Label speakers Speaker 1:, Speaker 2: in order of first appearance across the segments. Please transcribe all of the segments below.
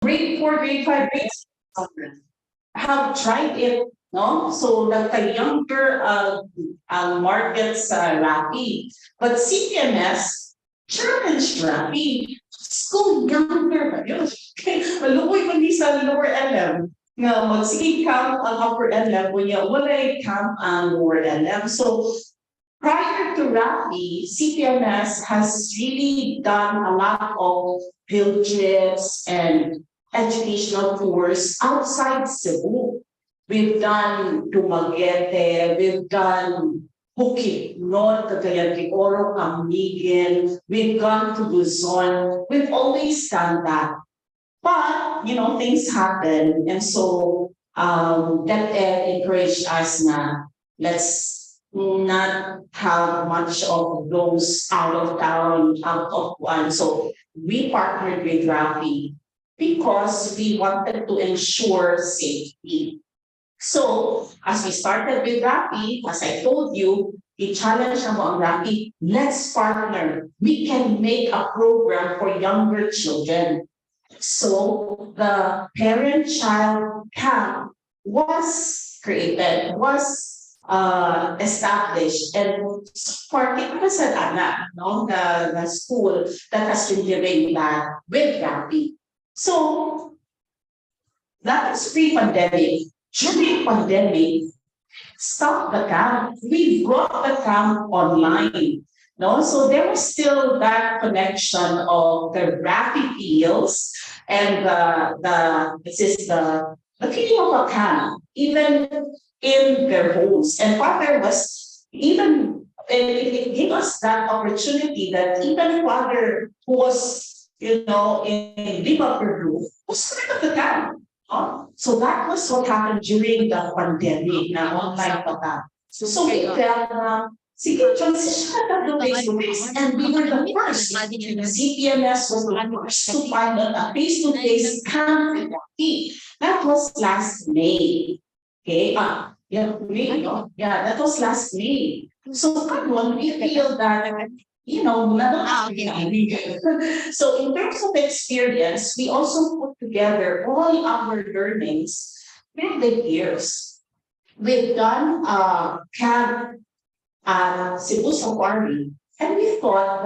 Speaker 1: grade 4, grade 5, grade 6 have tried it, no? So the younger markets RAFI. But CPMS challenged RAFI. School younger ba yun? Malukoy man di sa lower LM. Nga magsige camp ang upper LM, kunya walay camp ang lower LM. So prior to RAFI, CPMS has really done a lot of field trips and educational tours outside Cebu. We've done Dumaguete, we've done Bukit, North, Cagayan de Oro, Camiguin, we've gone to Luzon. We've always done that. But, things happen. And so that encouraged us na let's not have much of those out of town, out of one. So we partnered with RAFI because we wanted to ensure safety. So, as we started with RAFI, as I told you, the challenge among RAFI, let's partner. We can make a program for younger children. So, the parent-child camp was created, was established, and particularly sa anak, the school that has been doing that with RAFI. So, that was pre-pandemic. During pandemic, stop the camp. We brought the camp online. No, so there was still that connection of the RAFI feels and the feeling of a camp, even in their homes. And Father was even it gave us that opportunity that even Father who was in Lima, Peru, was part of the camp. So that was what happened during the pandemic na online pa ka. So we felt na, sige, transition na tayo face-to-face. And we were the first. CPMS was the first to pilot a face-to-face camp. That was last May. Okay? May, no? Yeah, that was last May. So we feel that so in terms of experience, we also put together all our learnings with the years. We've done camp at Cebu Safari, and we thought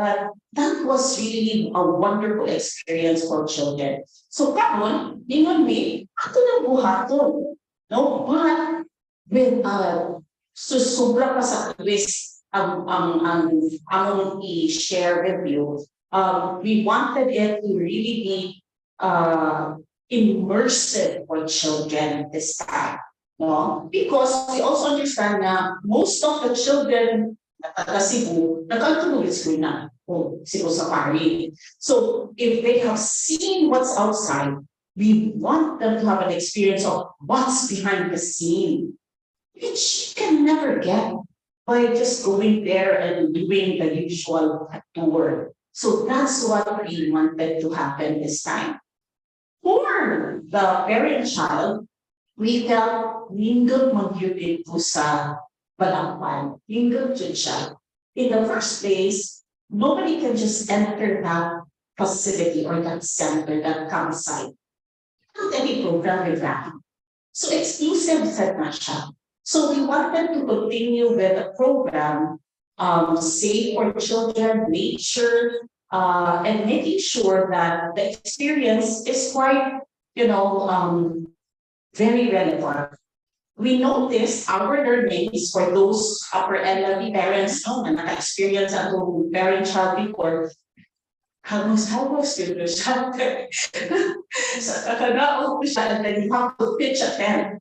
Speaker 1: that was really a wonderful experience for children. So karon, ningon mi, ato na buhaton. No, but with sobra pa sa twist ang i-share with you. We wanted it to really be immersive for children this time. No? Because we also understand na most of the children at Cebu, nag-alternate school na, Cebu Safari. So if they have seen what's outside, we want them to have an experience of what's behind the scene, which you can never get by just going there and doing the usual tour. So that's what we wanted to happen this time. For the parent-child, we felt nindot magyud ito sa Balangpan. Nindot jud siya. In the first place, nobody can just enter that facility or that center, that campsite. Not any program with that. So exclusive set na siya. So we wanted to continue with a program, safe for children, nature, and making sure that the experience is quite, very relevant. We noticed our learnings for those upper elderly parents, na naka-experience ang parent-child before. Halos yun siya. Sa kakagaon ko siya, and then you have to pitch a tent.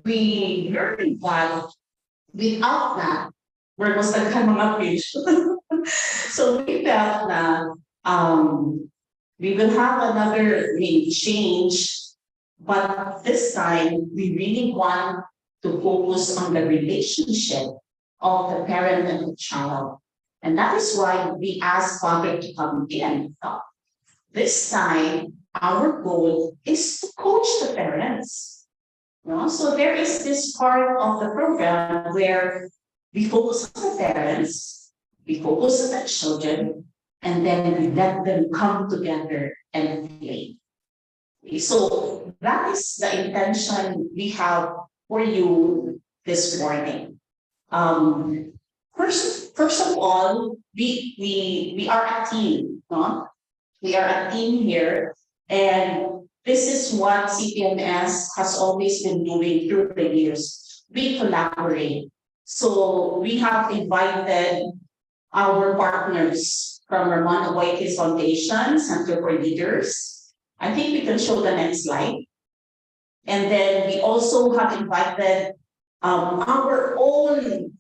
Speaker 1: We learned that without that, where was the mga fish? So we felt that we will have another change, but this time we really want to focus on the relationship of the parent and the child. And that is why we asked Father to come in. This time, our goal is to coach the parents. So there is this part of the program where we focus on the parents, we focus on the children, and then we let them come together and play. So that is the intention we have for you this morning. Um, first of all, we are a team, no? We are a team here, and this is what CPMS has always been doing through the years. We collaborate. So we have invited our partners from Ramon Oitis Foundation, Center for Leaders. I think we can show the next slide. And then we also have invited our own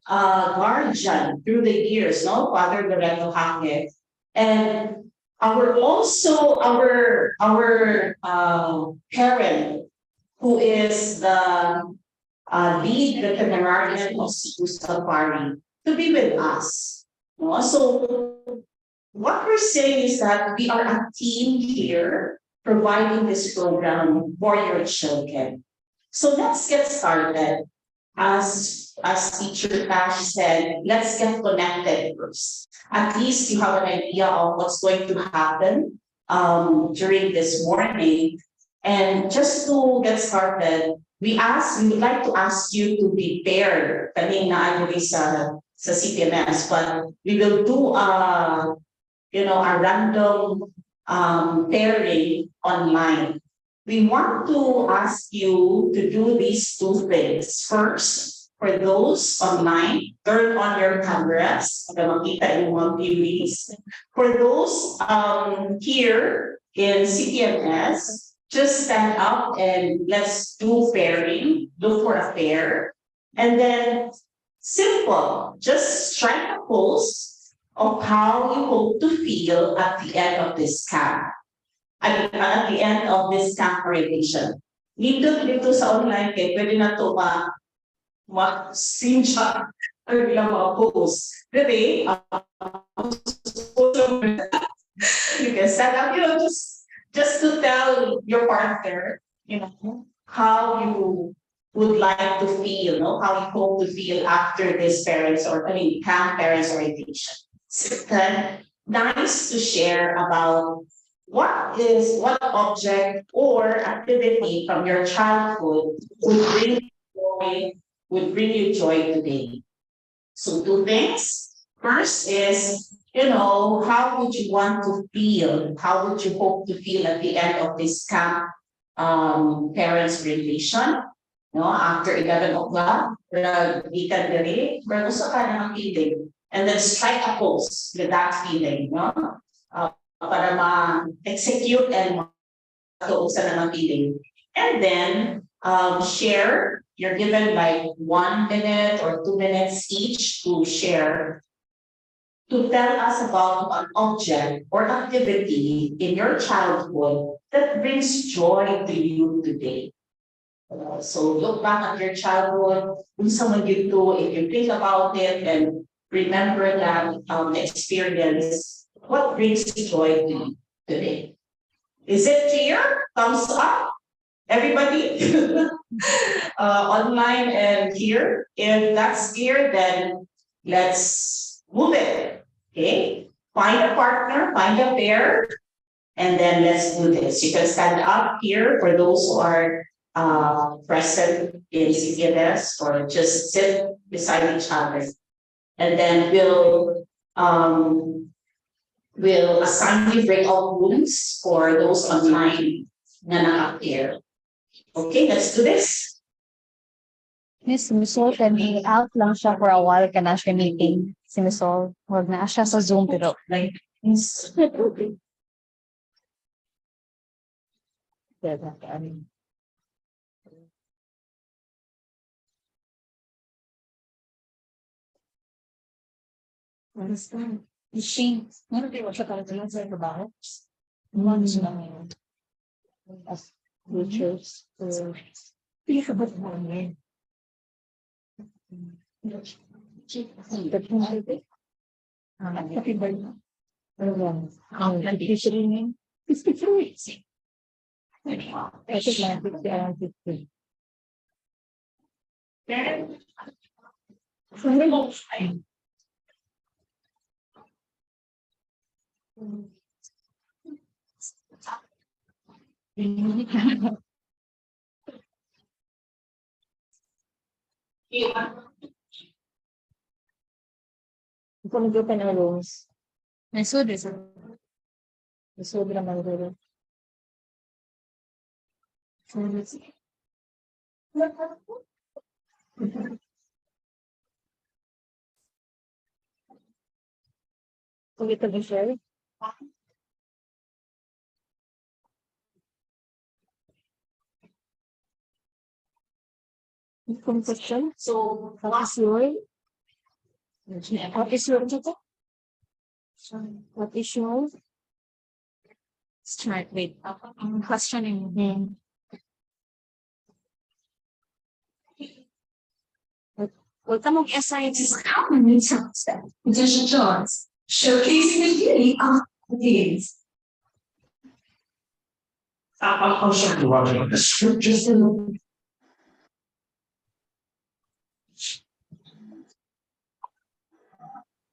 Speaker 1: guardian through the years, no, Father Loreto Hackett, and our parent who is the lead veterinarian of Cebu Safari to be with us. No? So what we're saying is that we are a team here providing this program for your children. So let's get started. As Teacher Tash said, let's get connected first. At least you have an idea of what's going to happen during this morning. And just to get started, we would like to ask you to be paired. Kanina ano sa CPMS, but we will do a random pairing online. We want to ask you to do these two things. First, for those online, turn on your cameras para makita yung mga viewings. For those here in CPMS, just stand up and let's do pairing. Look for a pair. And then, simple, just strike a pose of how you hope to feel at the end of this camp. At the end of this camp orientation. Dito sa online, pwede na ito ma-screenshot or bilang ma-post. Really, you can set up, just to tell your partner, how you would like to feel, how you hope to feel after this camp parents orientation. Then, nice to share about what object or activity from your childhood would bring you joy today? So two things. First is, how would you want to feel? How would you hope to feel at the end of this camp parents orientation? After 11 o'clock, gikan diri, pero gusto ka na ng feeling. And then strike a pose with that feeling, para ma-execute and ma-tuusan na ng feeling. And then, share. You're given like 1 minute or 2 minutes each to share, to tell us about an object or activity in your childhood that brings joy to you today. So look back at your childhood, someone you do, if you think about it and remember that experience, what brings joy to you today? Is it clear? Thumbs up? Everybody? Online and here. If that's clear, then let's move it. Okay? Find a partner, find a pair, and then let's do this. You can stand up here for those who are present in CPMS, or just sit beside each other. And then we'll assign you breakout rooms for those online na naka-pair. Okay, let's do this.
Speaker 2: Miss Misol, can hang out lang siya for a while ka na siya meeting. Si Misol, huwag na siya sa Zoom pero
Speaker 1: Like,
Speaker 2: she, ano di mo siya talaga sa trabaho? Ano siya lang as teachers. Hindi ka ba naman Kung nag-open ang rooms. Nasod naman dito. Kung ito share. Confession. So, what is your? What is your? What is your? Start with questioning. Huwag ka mong i-assign sa common substance. Just John's, showcasing the beauty of the days.
Speaker 3: I'm sorry, Roger. The scriptures.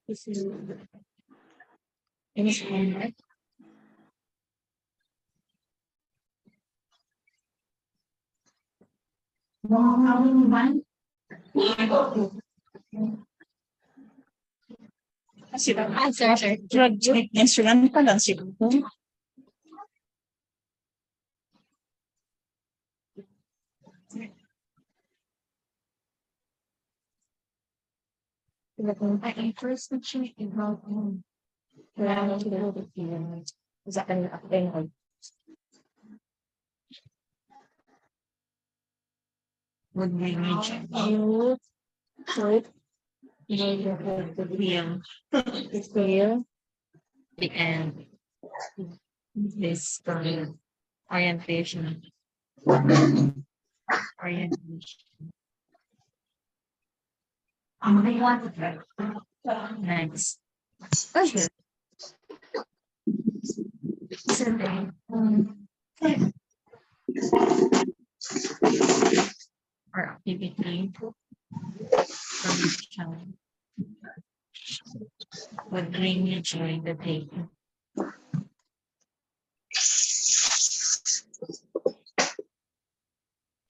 Speaker 2: This is in his homework. Sir. Drug instrument pa lang siguro. I first check about wala to the feeling. Is that an update? Would be mentioned. So it's clear. The end. This orientation. I want to next. Okay. Or activity from would bring you during the day.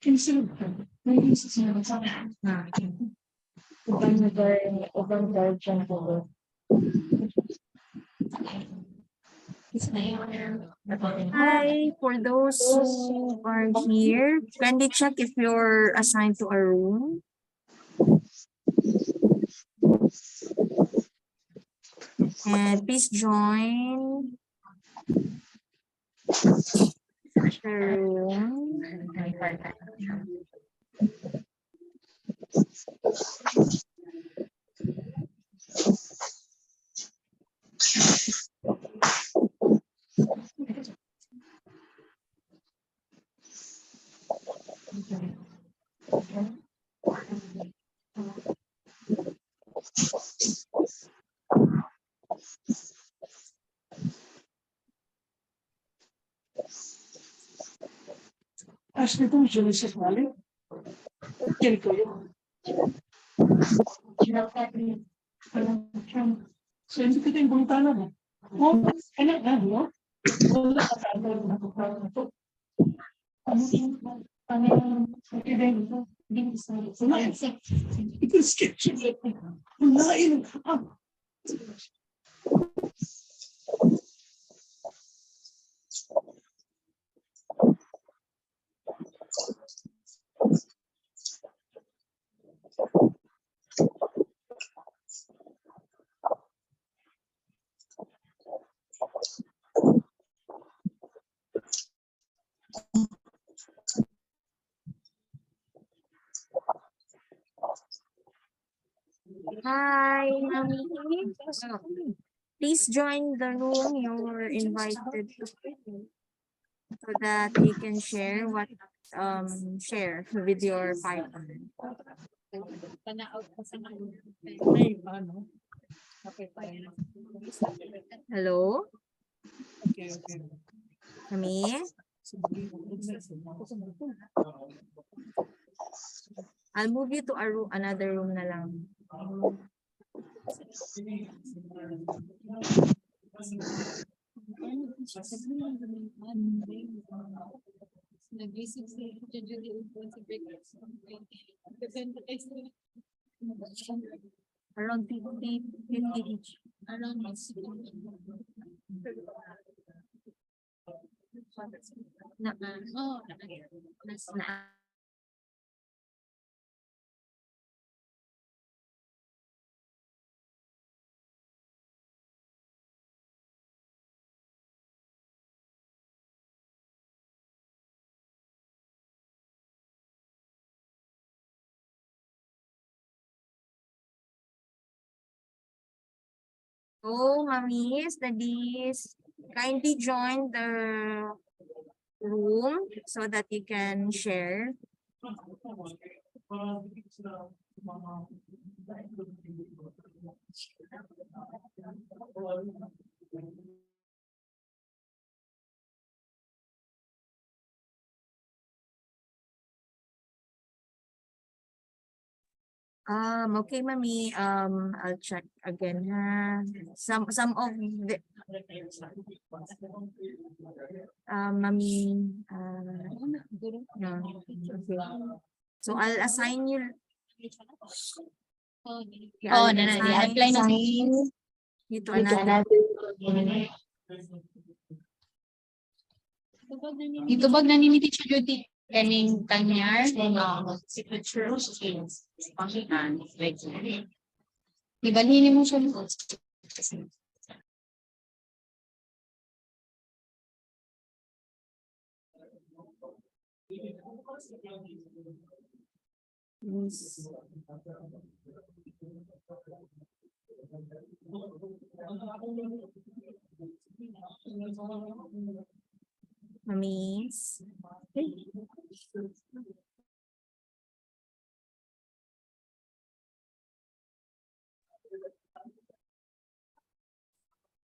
Speaker 2: Consider maybe this is not something.
Speaker 4: Hi, for those who are here, kindly check if you're assigned to a room. And please join the room.
Speaker 3: Ashley, kung Genesis Valley. Ganito yun. So, hindi kita yung bungtana mo. Oh, anak na, no? Wala ka sa na ito. Ito sketch. Unain.
Speaker 4: Hi, Mami. Please join the room. You're invited to so that you can share share with your partner. Hello, Mami. I'll move you to a room, another room na lang. Around 50 each. Na, na, so, mommies, daddies, kindly join the room so that you can share. Okay, mommy. I'll check again. Ha. Some of the mommy. No. Okay. So I'll assign you. Yeah,
Speaker 2: Oh,
Speaker 4: I'll
Speaker 2: na
Speaker 4: assign
Speaker 2: apply na
Speaker 4: you to
Speaker 2: with
Speaker 4: another.
Speaker 2: Itubag na ni Teacher Judy kaning kanyar
Speaker 1: Signatures is function like
Speaker 2: ibalhin mo siya.
Speaker 4: Yes. Mommies.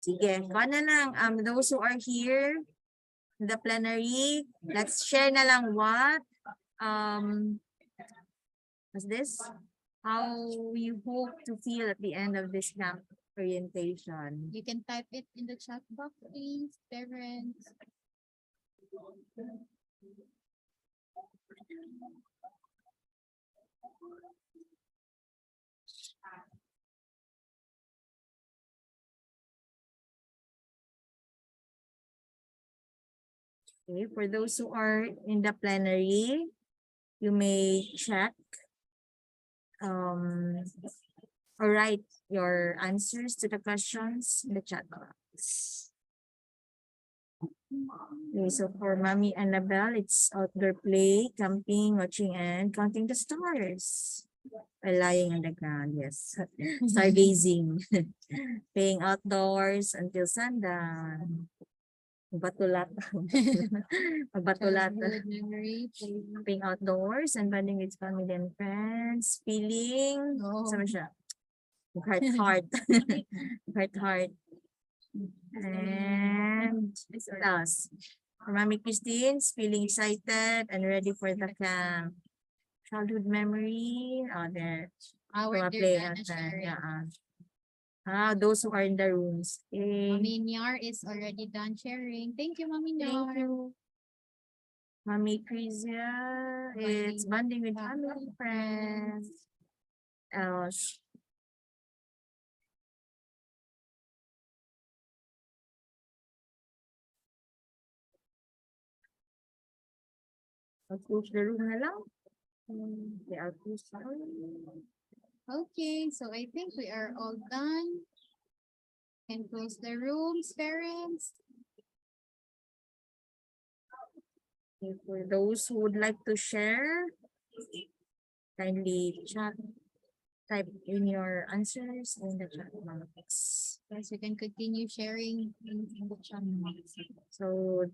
Speaker 4: Sige, kuha na lang. Those who are here, the plenary, let's share na lang what's this? How you hope to feel at the end of this camp orientation.
Speaker 2: You can type it in the chat box, please, parents.
Speaker 4: Okay, for those who are in the plenary, you may check or write your answers to the questions in the chat box. Okay, so for Mommy Annabelle, it's outdoor play, camping, watching, and counting the stars. While lying on the ground, yes. Stargazing. Playing outdoors until sundown. Batulat. Batulat.
Speaker 2: Childhood memory.
Speaker 4: Being outdoors and bonding with family and friends. Feeling.
Speaker 2: Oh.
Speaker 4: Sama siya. Heart. Heart. And what else? For Mommy Christine's feeling excited and ready for the camp. Childhood memory. Oh, there.
Speaker 2: Our
Speaker 4: Play
Speaker 2: dear
Speaker 4: at
Speaker 2: Nana sharing.
Speaker 4: those who are in the rooms. Okay.
Speaker 2: Mommy Nyar is already done sharing. Thank you, Mommy Nyar.
Speaker 4: Thank you. Mommy Crisia, it's bonding with family and friends. Else. I'll close the room na lang. Okay, I'll close the room.
Speaker 2: Okay, so I think we are all done. Can close the rooms, parents.
Speaker 4: Okay, for those who would like to share, kindly type in your answers in the chat box.
Speaker 2: Yes, we can continue sharing in the chat box.
Speaker 4: So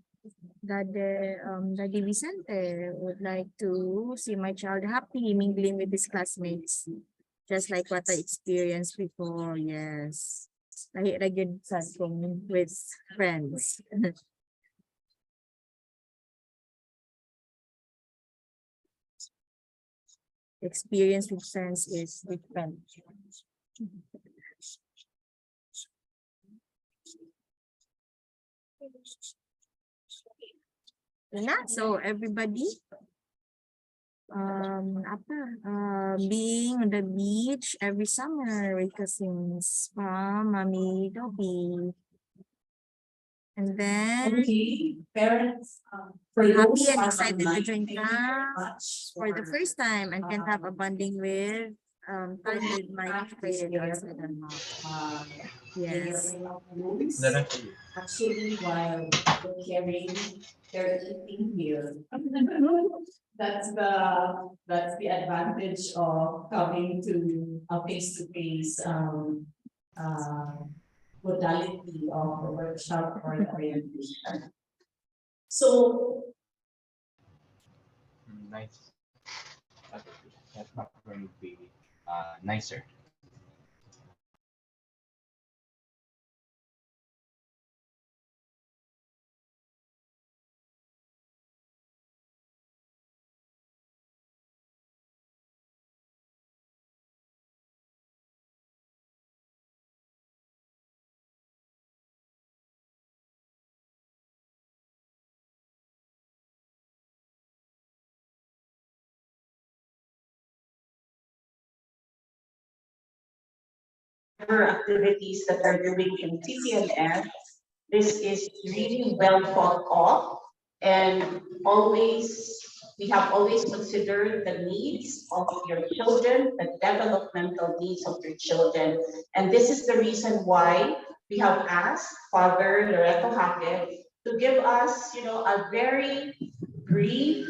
Speaker 4: Daddy Vicente would like to see my child happy mingling with his classmates. Just like what I experienced before, yes. Lahi ra gyud sad kong with friends. Experience with friends is different. Yun na. So everybody, being on the beach every summer with cousins from Mommy Dobby. And then
Speaker 1: Okay, parents, for
Speaker 4: happy
Speaker 1: those
Speaker 4: and
Speaker 1: are
Speaker 4: excited to
Speaker 1: online,
Speaker 4: join
Speaker 1: thank you very
Speaker 4: class
Speaker 1: much
Speaker 4: for the first time and can have a bonding with time with my friend outside the house. Yes.
Speaker 1: Rooms. Actually, while preparing their eating here. That's the advantage of coming to a face-to-face modality of the workshop or the orientation. So
Speaker 5: Nice. That background would be nicer.
Speaker 1: other activities that are doing in CPMS, this is really well thought of and always, we have always considered the needs of your children, the developmental needs of your children. And this is the reason why we have asked Father Loreto Hackett to give us, a very brief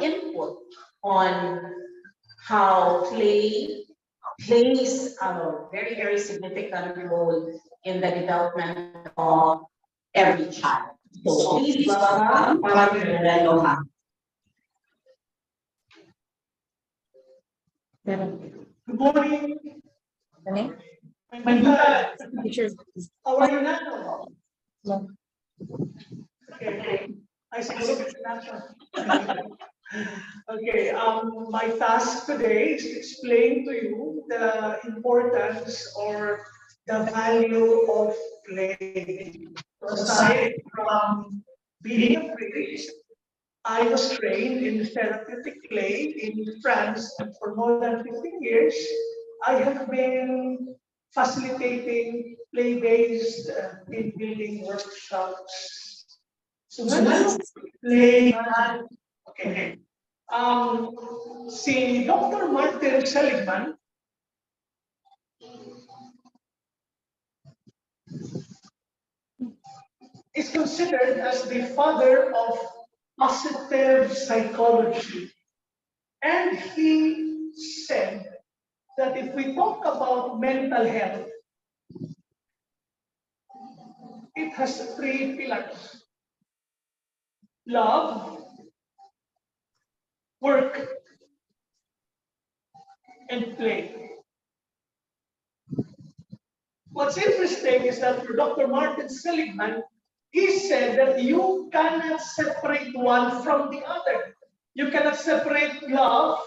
Speaker 1: input on how play plays a very, very significant role in the development of every child. So please welcome Father Loreto.
Speaker 3: Good morning.
Speaker 4: Ano?
Speaker 3: My dad.
Speaker 4: Pictures.
Speaker 3: How are you now? Okay. I siguro international. Okay, my task today is to explain to you the importance or the value of play. So aside from being a priest, I was trained in therapeutic play in France, and for more than 15 years, I have been facilitating play-based team building workshops. So ngayon, play man. Okay. Si Dr. Martin Seligman is considered as the father of positive psychology. And he said that if we talk about mental health, it has three pillars: love, work, and play. What's interesting is that for Dr. Martin Seligman, he said that you cannot separate one from the other. You cannot separate love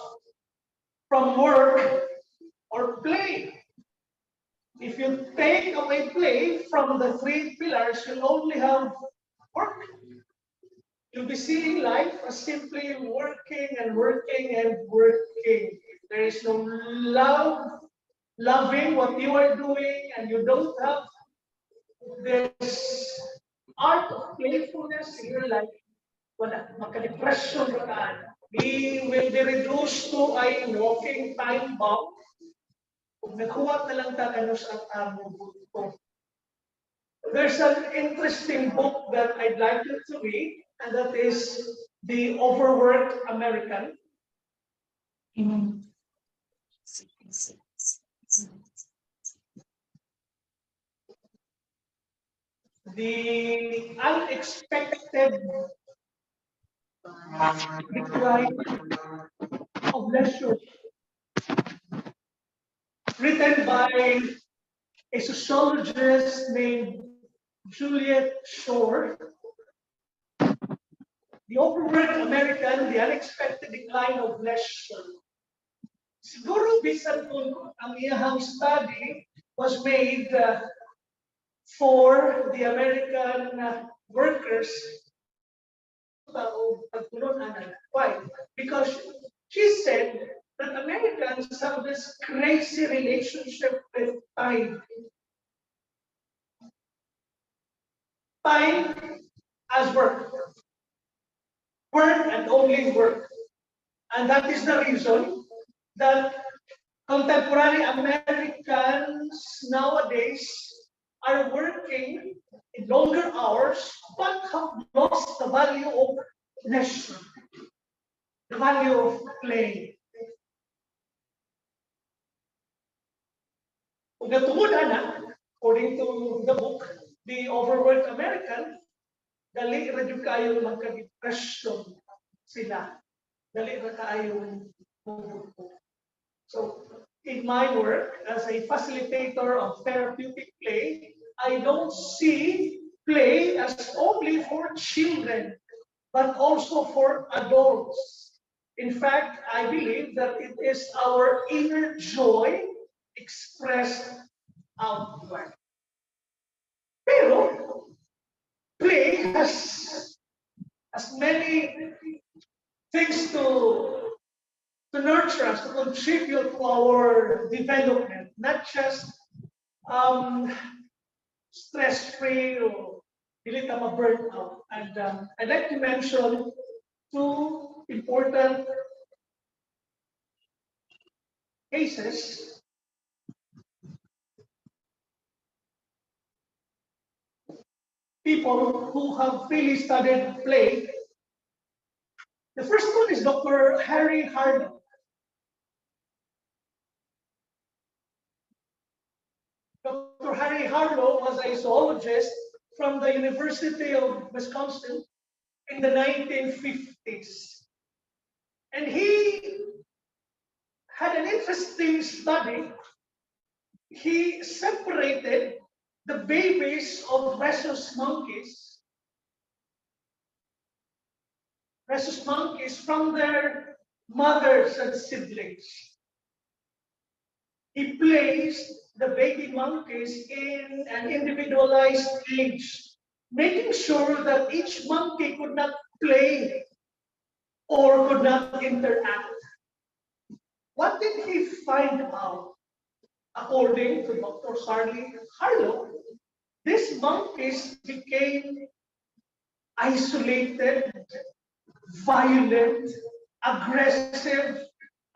Speaker 3: from work or play. If you take away play from the three pillars, you'll only have work. You'll be seeing life as simply working and working and working. If there is no love, loving what you are doing, and you don't have this art of playfulness in your life, wala, makadepresyon ka. We will be reduced to a walking time bomb. Kung nakuha na lang tayo sa among buto. There's an interesting book that I'd like you to read, and that is The Overworked American. The Unexpected Decline of Leisure, written by a sociologist named Juliet Shore. The Overworked American, The Unexpected Decline of Leisure. Siguro bisan kung ang iyang study was made for the American workers. Why? Because she said that Americans have this crazy relationship with time. Time as work. Work and only work. And that is the reason that contemporary Americans nowadays are working in longer hours but have lost the value of leisure, the value of play. Kung natungod na, according to the book, The Overworked American, dali ra jud kayo magka-depression sila. Dali ra kayo mabuto. So, in my work as a facilitator of therapeutic play, I don't see play as only for children, but also for adults. In fact, I believe that it is our inner joy expressed outward. Pero, play has many things to nurture us, to contribute to our development, not just stress-free or dili ka ma-burn out. And I'd like to mention two important cases. People who have really studied play. The first one is Dr. Harry Harlow. Dr. Harry Harlow was a zoologist from the University of Wisconsin in the 1950s. And he had an interesting study. He separated the babies of rhesus monkeys from their mothers and siblings. He placed the baby monkeys in an individualized cage, making sure that each monkey could not play or could not interact. What did he find out? According to Dr. Harlow, these monkeys became isolated, violent, aggressive,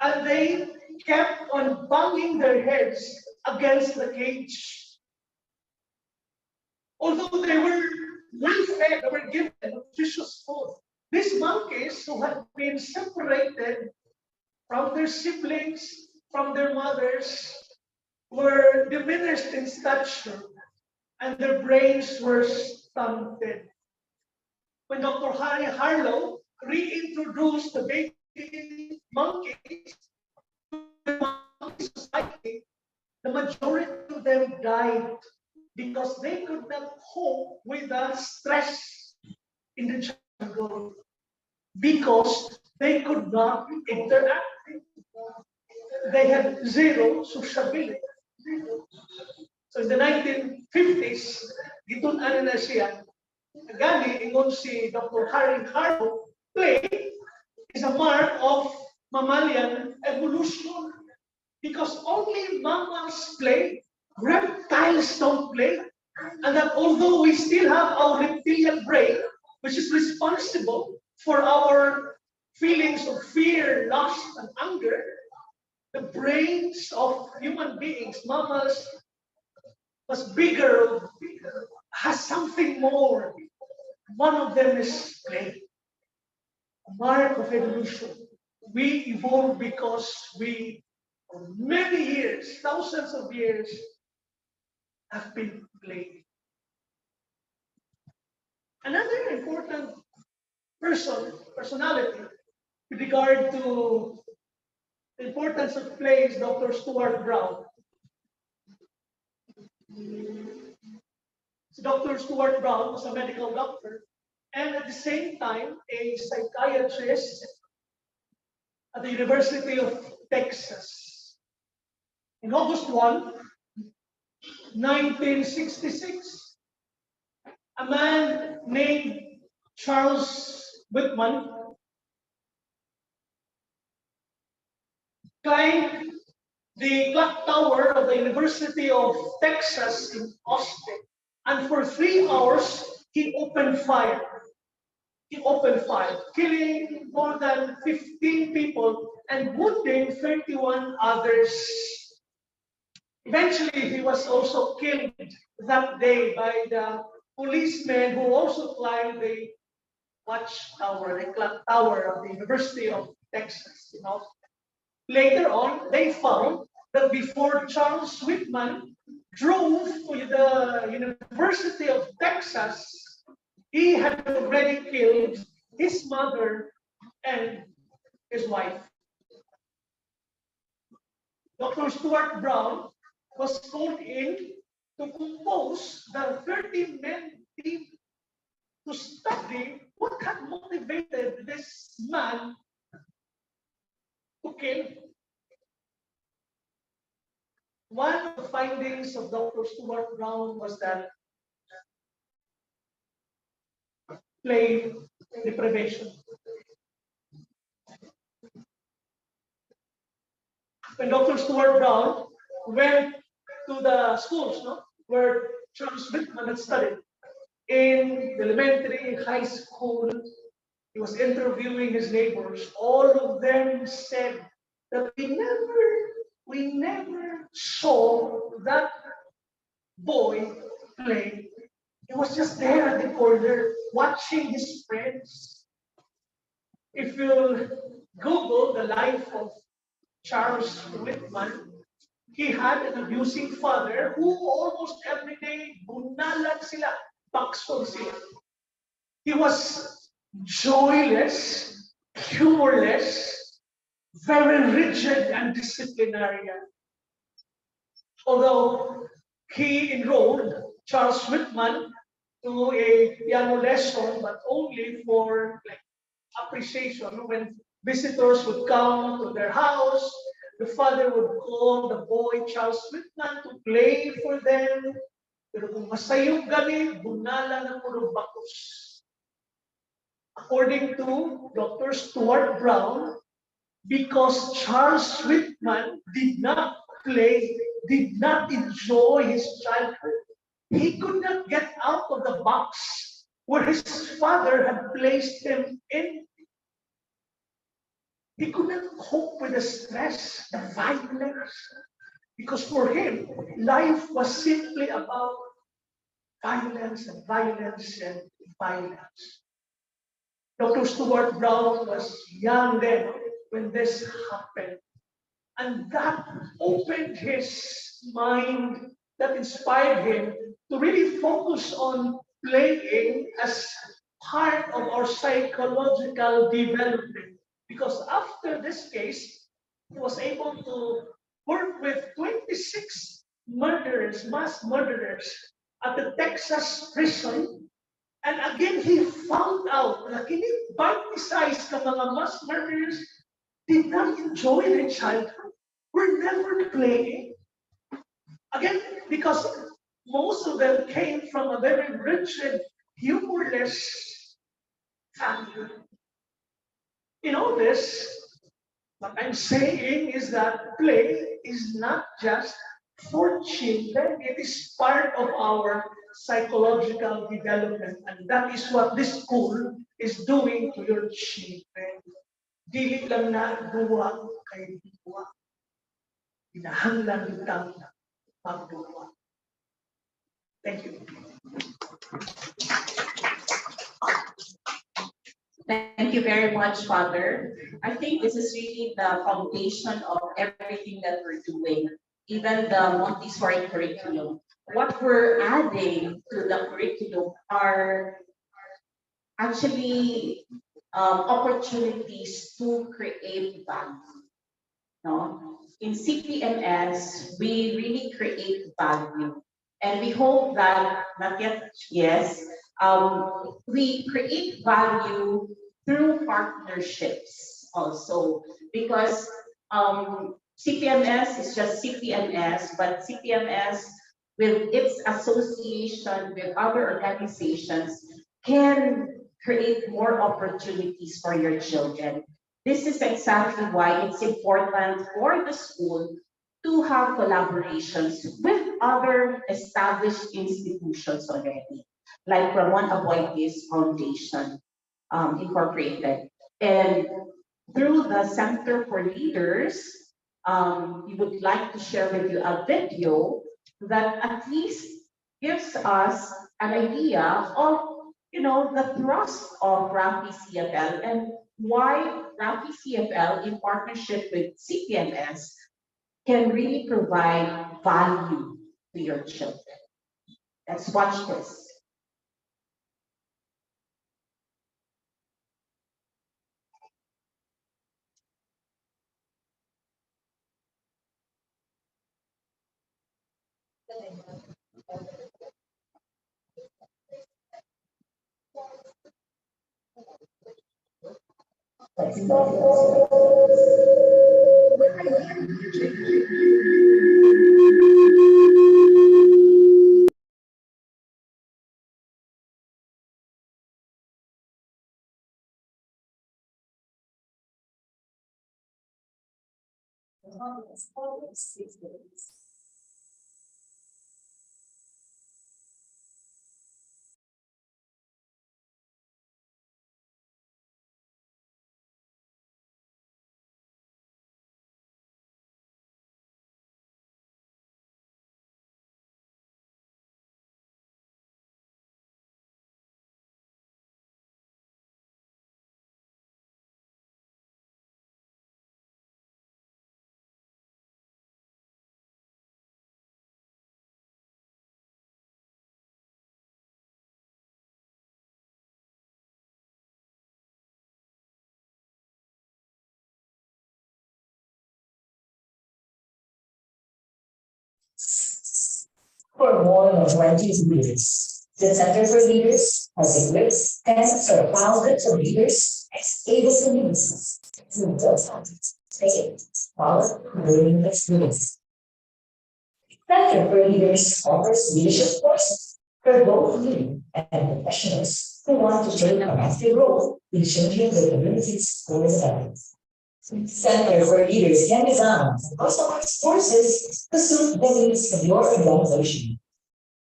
Speaker 3: and they kept on banging their heads against the cage. Although they were well fed, they were given nutritious food. These monkeys who had been separated from their siblings, from their mothers, were diminished in stature and their brains were stunted. When Dr. Harry Harlow reintroduced the baby monkeys to the monkey society, the majority of them died because they could not cope with the stress in the jungle, because they could not interact. They had zero sociability. So in the 1950s, gitun-ano na siya, gani ingon si Dr. Harry Harlow, play is a mark of mammalian evolution, because only mammals play, reptiles don't play. And that although we still have our reptilian brain, which is responsible for our feelings of fear, lust, and anger, the brains of human beings, mammals, was bigger, has something more. One of them is play, a mark of evolution. We evolved because we, for many years, thousands of years, have been playing. Another important personality with regard to the importance of play is Dr. Stuart Brown. So Dr. Stuart Brown was a medical doctor and at the same time a psychiatrist at the University of Texas. In August 1, 1966, a man named Charles Whitman climbed the clock tower of the University of Texas in Austin, and for 3 hours he opened fire. He opened fire, killing more than 15 people and wounding 31 others. Eventually, he was also killed that day by the policemen who also climbed the watchtower, the clock tower of the University of Texas. Later on, they found that before Charles Whitman drove to the University of Texas, he had already killed his mother and his wife. Dr. Stuart Brown was called in to compose the 30-man team to study what had motivated this man to kill. One of the findings of Dr. Stuart Brown was that play deprivation. When Dr. Stuart Brown went to the schools, where Charles Whitman had studied, in elementary, high school, he was interviewing his neighbors. All of them said that we never saw that boy play. He was just there at the corner watching his friends. If you Google the life of Charles Whitman, he had an abusing father who almost every day bunalan sila, baksol sila. He was joyless, humorless, very rigid and disciplinarian. Although he enrolled Charles Whitman to a piano lesson, but only for appreciation. When visitors would come to their house, the father would call the boy Charles Whitman to play for them. Pero kung masayog gani, bunala na puro bakos. According to Dr. Stuart Brown, because Charles Whitman did not play, did not enjoy his childhood, he could not get out of the box where his father had placed him in. He could not cope with the stress, the violence, because for him, life was simply about violence and violence and violence. Dr. Stuart Brown was young then when this happened. And that opened his mind, that inspired him to really focus on playing as part of our psychological development. Because after this case, he was able to work with 26 murderers, mass murderers at the Texas prison. And again, he found out na kini bite-sized ka mga mass murderers did not enjoy their childhood, were never playing. Again, because most of them came from a very rigid, humorless family. In all this, what I'm saying is that play is not just for children, it is part of our psychological development. And that is what this school is doing to your children. Dili lang na duwa kay duwa. Hinahanglan kitang pagduwa. Thank you.
Speaker 1: Thank you very much, Father. I think this is really the foundation of everything that we're doing, even the Montessori curriculum. What we're adding to the curriculum are actually opportunities to create value. No? In CPMS, we really create value. And we hope that, not yet, yes, we create value through partnerships also, because CPMS is just CPMS, but CPMS with its association with other organizations can create more opportunities for your children. This is exactly why it's important for the school to have collaborations with other established institutions already, like Ramon Aboitiz Foundation Incorporated. And through the Center for Leaders, we would like to share with you a video that at least gives us an idea of, the thrust of RAFI CFL and why RAFI CFL in partnership with CPMS can really provide value to your children. Let's watch this.
Speaker 6: For more than 20 years, the Center for Leaders has equipped tens of thousands of leaders able to lead through the faith, power, learning experience. Center for Leaders offers leadership courses for both leading and professionals who want to take an active role in changing their communities for the better. Center for Leaders can design and customize courses to suit the needs of your organization.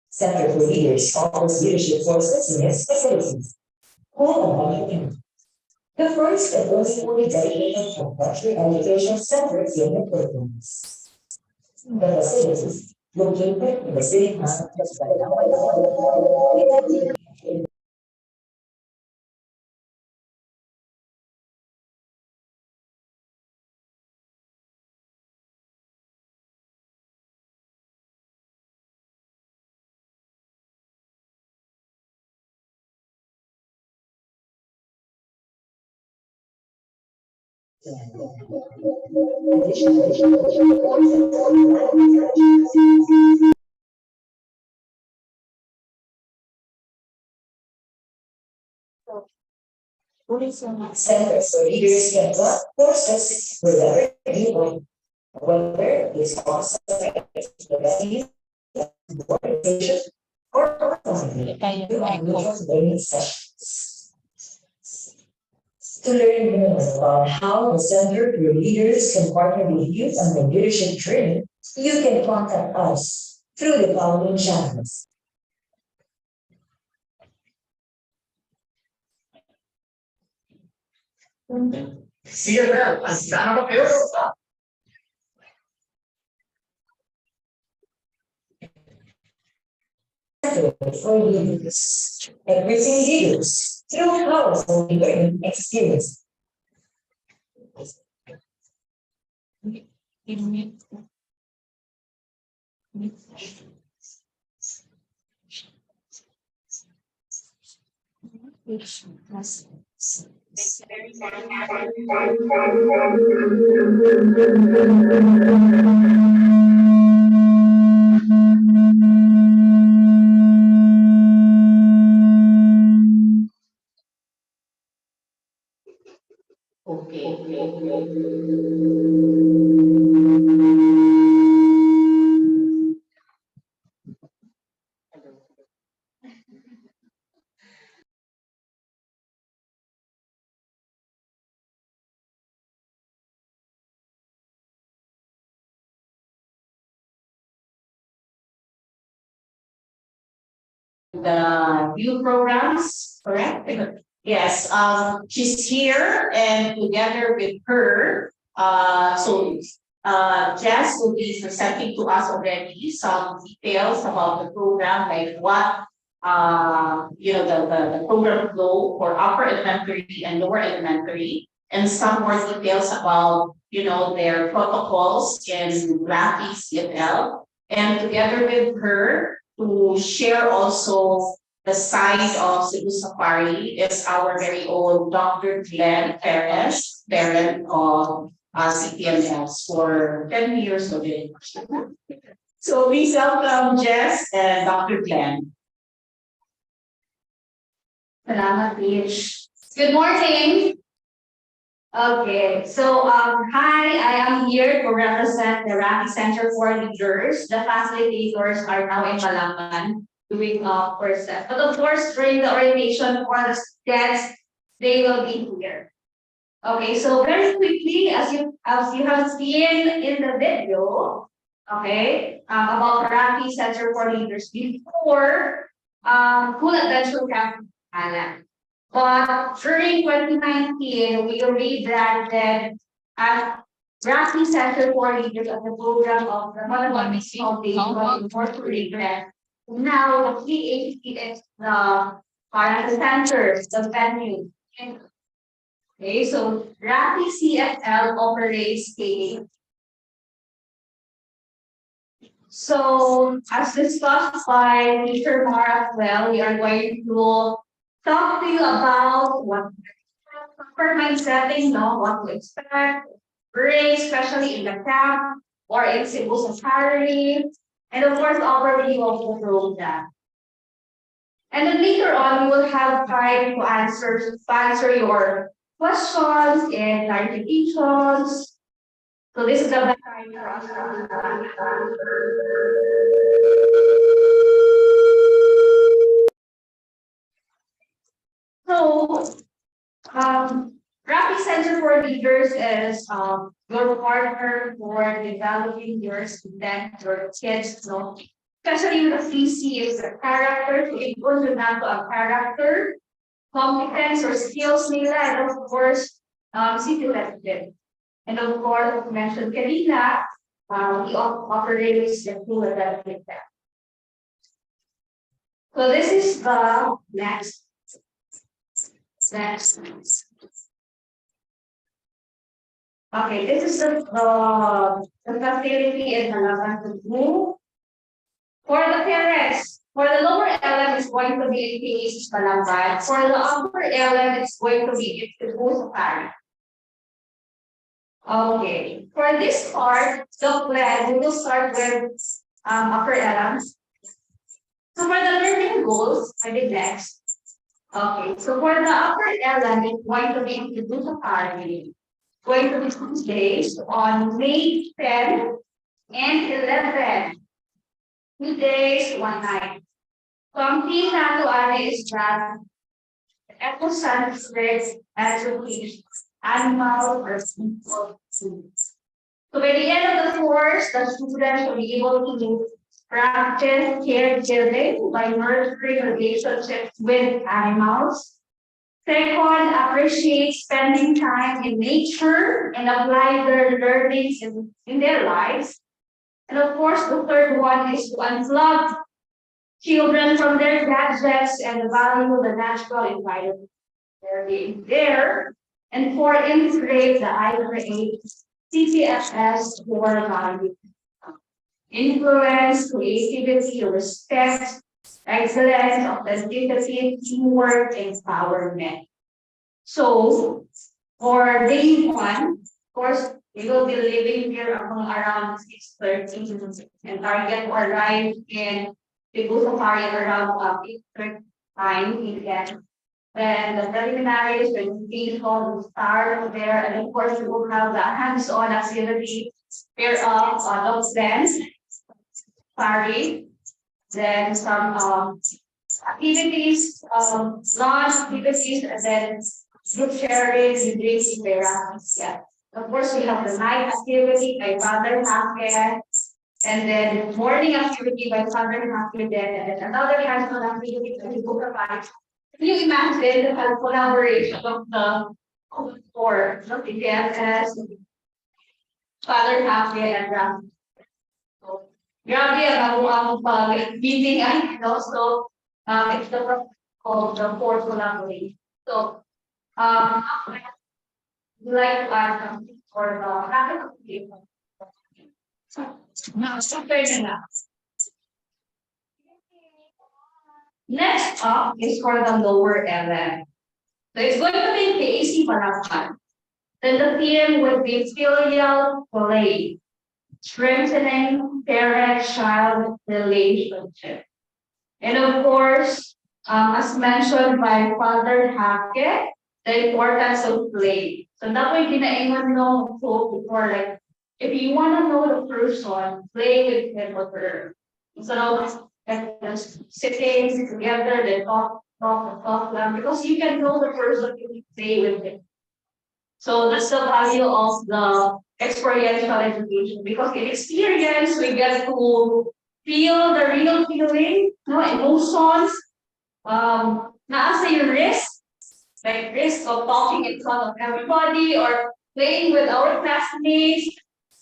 Speaker 6: Center for Leaders offers leadership courses in its facilities. Home and the first and only fully dedicated compulsory education center in the Philippines. The facilities located in the city plan centers for leaders can run courses wherever you want, whether it's on-site, organization, or online. You are learning sessions. To learn more about how the Center for Leaders can partner with you on the leadership journey, you can contact us through the following channels. CFL, Asana ba kayo? For leaders, everything leaders through powerful learning experience.
Speaker 1: the new programs, correct? Yes, she's here and together with her, Jess will be presenting to us already some details about the program, like what, the program flow for upper elementary and lower elementary, and some more details about, their protocols in RAFI CFL. And together with her, to share also the side of Cebu Safari is our very own Dr. Glenn Perez, parent of CPMS for 10 years already. So please welcome Jess and Dr. Glenn.
Speaker 7: Salamat, Mitch. Good morning. Okay, so hi, I am here to represent the RAFI Center for Leaders. The facilitators are now in Malangan doing first step. But of course, during the orientation for the guests, they will be here. Okay, so very quickly, as you have seen in the video, okay, about RAFI Center for Leaders before Cool Adventure Camp Alan. But during 2019, we rebranded as RAFI Center for Leaders as the program of the Malangan Foundation Incorporated. Now, the PAC is the center, the venue. Okay, so RAFI CFL operates a. So, as discussed by Mr. Mara as well, we are going to talk to you about what proper mindset, what to expect, especially in the camp or in Cebu Safari, and of course, overview of the program. And then later on, we will have time to answer your questions and clarifications. So this is the best time for us to So, RAFI Center for Leaders is your partner for developing your students, your kids, especially with the CC is the character, to improve them to a character, competence or skills nila, and of course, citizenship. And of course, as mentioned kanina, he operates the tool that with that. So this is the next. Okay, this is the facility in Malangan. For the parents, for the lower LM is going to be in PH Malangan. For the upper LM, it's going to be in Cebu Safari. Okay, for this part, the plan, we will start with upper LM. So for the learning goals, I did next. Okay, so for the upper LM, it's going to be in Cebu Safari. Going to be 2 days on May 10 and 11. 2 days, 1 night. So ang pinatuan is that eco-centric education, animal or people foods. So by the end of the course, the students will be able to practice caregiving by nurturing relationships with animals. Second, appreciate spending time in nature and apply their learnings in their lives. And of course, the third one is to unplug children from their gadgets and value the natural environment they're being there. And four, integrate the I-create CPMS core value. Influence, creativity, respect, excellence, authenticity, teamwork, empowerment. So, for day 1, of course, we will be living here around 6:30 and target to arrive in Cebu Safari around 8:30 p.m. And the preliminaries presentation will start there, and of course, we will have the hands-on activity pair of dog dance, party, then some activities, lunch activities, and then group sharing, drinking, yeah. Of course, we have the night activity by Father Hackett, And then morning activity by Father Happy then, and then another hands-on activity that he provides. Can you imagine the collaboration of the four, the CPMS, Father Happy and Ram? So, grabe ang pag-meeting and also it's the process of the four collaboration. So, like to add something for the academic. Next up is for the lower LM. So it's going to be PAC Palapan. Then the theme would be filial play, strengthening parent-child relationship. And of course, as mentioned by Father Hake, the importance of play. So that way, ginaingon no before, like, if you want to know the person, play with him or her. Instead of like, just sitting together, then talk, because you can know the person if you play with him. So that's the value of the experiential education, because in experience, we get to feel the real feeling, emotions, naasa yung risk, like risk of talking in front of everybody or playing with our classmates.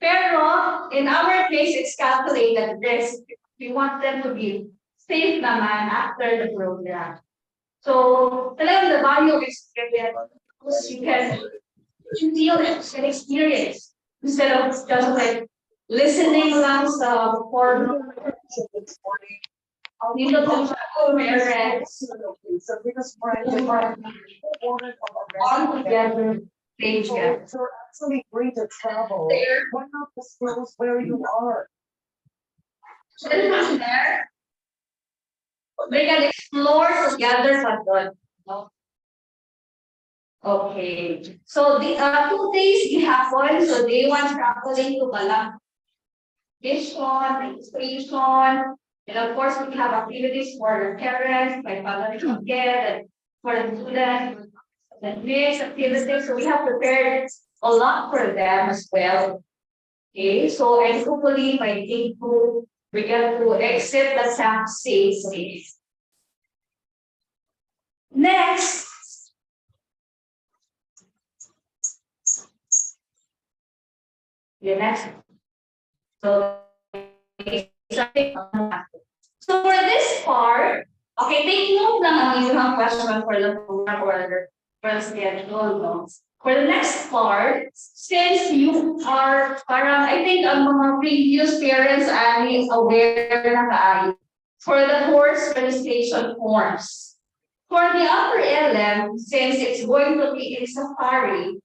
Speaker 7: Pero in our case, it's calculated risk. We want them to be safe naman after the program. So talagang the value of experience, because you can feel it and experience instead of just like listening lang sa form. Dito po sa parents, all together, play together.
Speaker 8: Actually free to travel. Why not disclose where you are?
Speaker 7: Children there, they can explore together sa doon. No? Okay. So the 2 days gihapon, so day 1 traveling to Balang. Vision, station, and of course we have activities for the parents, my father and for the students, the next activities. So we have prepared a lot for them as well. Okay, so and hopefully by day 2, we get to exit the SAP safely. Next. The next. So for this part, okay, take note lang ang inyong question for the program or for the schedule notes. For the next part, since you are parang, I think ang mga previous parents are aware na kaayo for the course registration forms. For the upper LM, since it's going to be in Safari,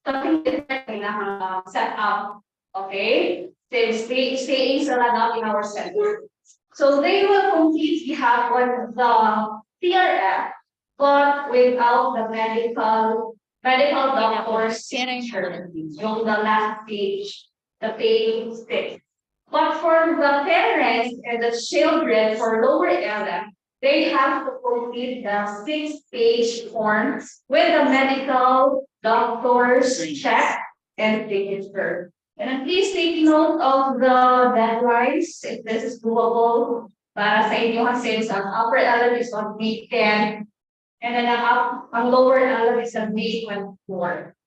Speaker 7: something different na set up, okay? Staying sa Lanao in our center. So they will completely have on the TRF, but without the medical doctor's signature, yung the last page, the page 6. But for the parents and the children for lower LM, they have to complete the 6-page form with the medical doctor's check and signature. And please take note of the deadlines if this is doable para sa inyo since ang upper LM is on May 10 and then ang lower LM is on May 24.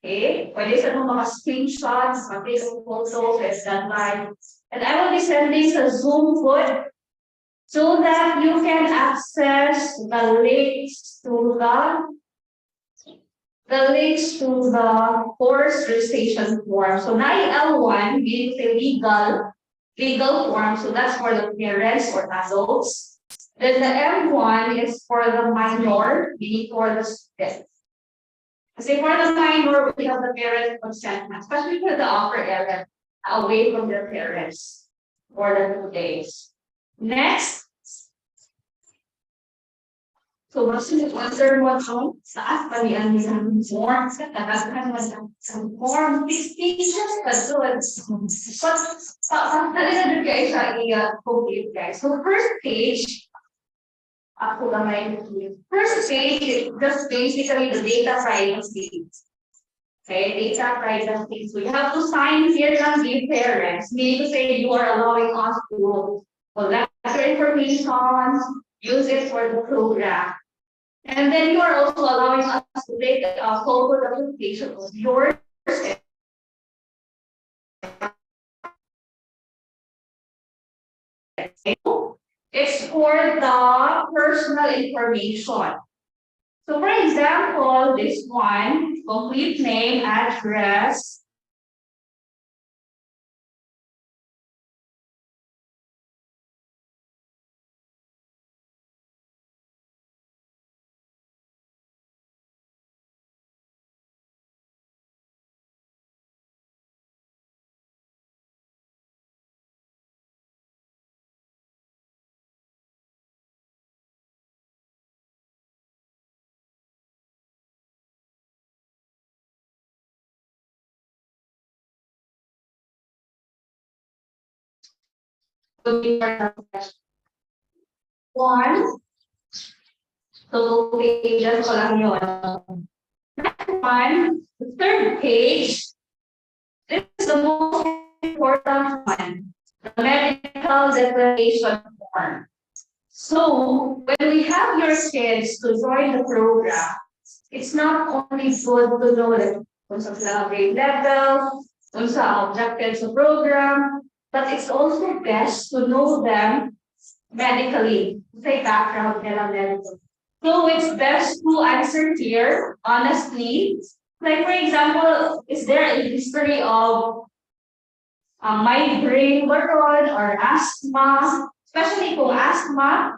Speaker 7: Okay, pwede sa mga screenshots, mag-take photos, as deadline. And I will be sending sa Zoom code so that you can access the links to the course registration form. So L1 means a legal form, so that's for the parents or adults. Then the M1 is for the minor, meaning for the students. Kasi for the minor, we have the parent consent, especially for the upper LM, away from their parents for the 2 days. Next. So once one home, sa palian ng forms, katagasan mo sa form, 6 pages, but talaga din guys, i-complete guys. So first page, first page is just basically the data privacy. Okay, data privacy. So you have to sign here and give parents. Meaning to say you are allowing us to collect your information, use it for the program. And then you are also allowing us to take a photo documentation of yours. It's for the personal information. So for example, this one, complete name, address, one, so pages ko lang yun. One, the third page, this is the most important one, the medical declaration form. So when we have your kids to join the program, it's not only good to know that kung sa grade level, kung sa objectives of program, but it's also best to know them medically, say background nila medical. So it's best to answer here honestly. Like for example, is there a history of migraine or asthma? Especially kung asthma,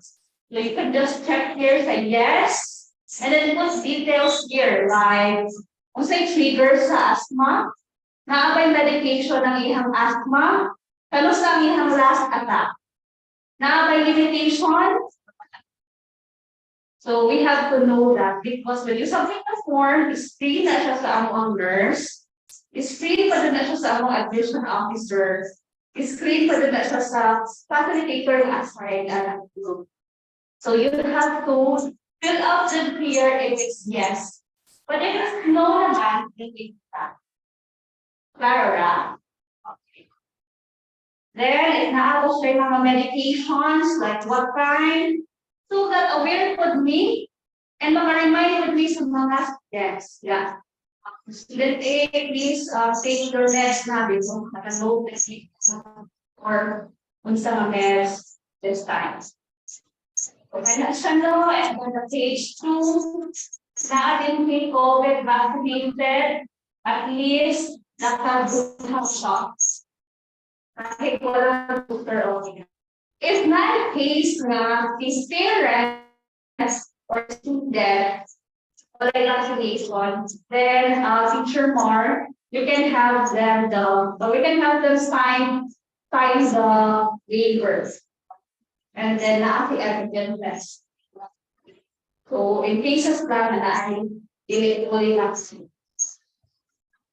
Speaker 7: so you can just check here, say yes, and then put details here like kung say triggers sa asthma, naabay medication ng ihang asthma, kalos ang ihang last attack. Naabay limitation. So we have to know that because when you submit the form, is free na siya sa among nurse, is free pa din na siya sa among admission officer, is free pa din na siya sa facilitator na assigned at group. So you have to fill out the clear if it's yes. But if it's no naman, then it's not. Clara. Okay. Then, if naabot siya yung mga medications, like what kind, so that aware with me and remind with me sa mga steps. Yeah. Student A, please take your meds na dito. Naka-note or unsa mga meds this time. Okay, na siya no, and on the page 2, na atin may COVID vaccinated, at least naka-good shots. Kahit walang booster okay. If not case na is parents or student or vaccination, then teacher Mark, you can have them sign the waivers. And then the evidence test. So in cases lang na ay immediately vaccine.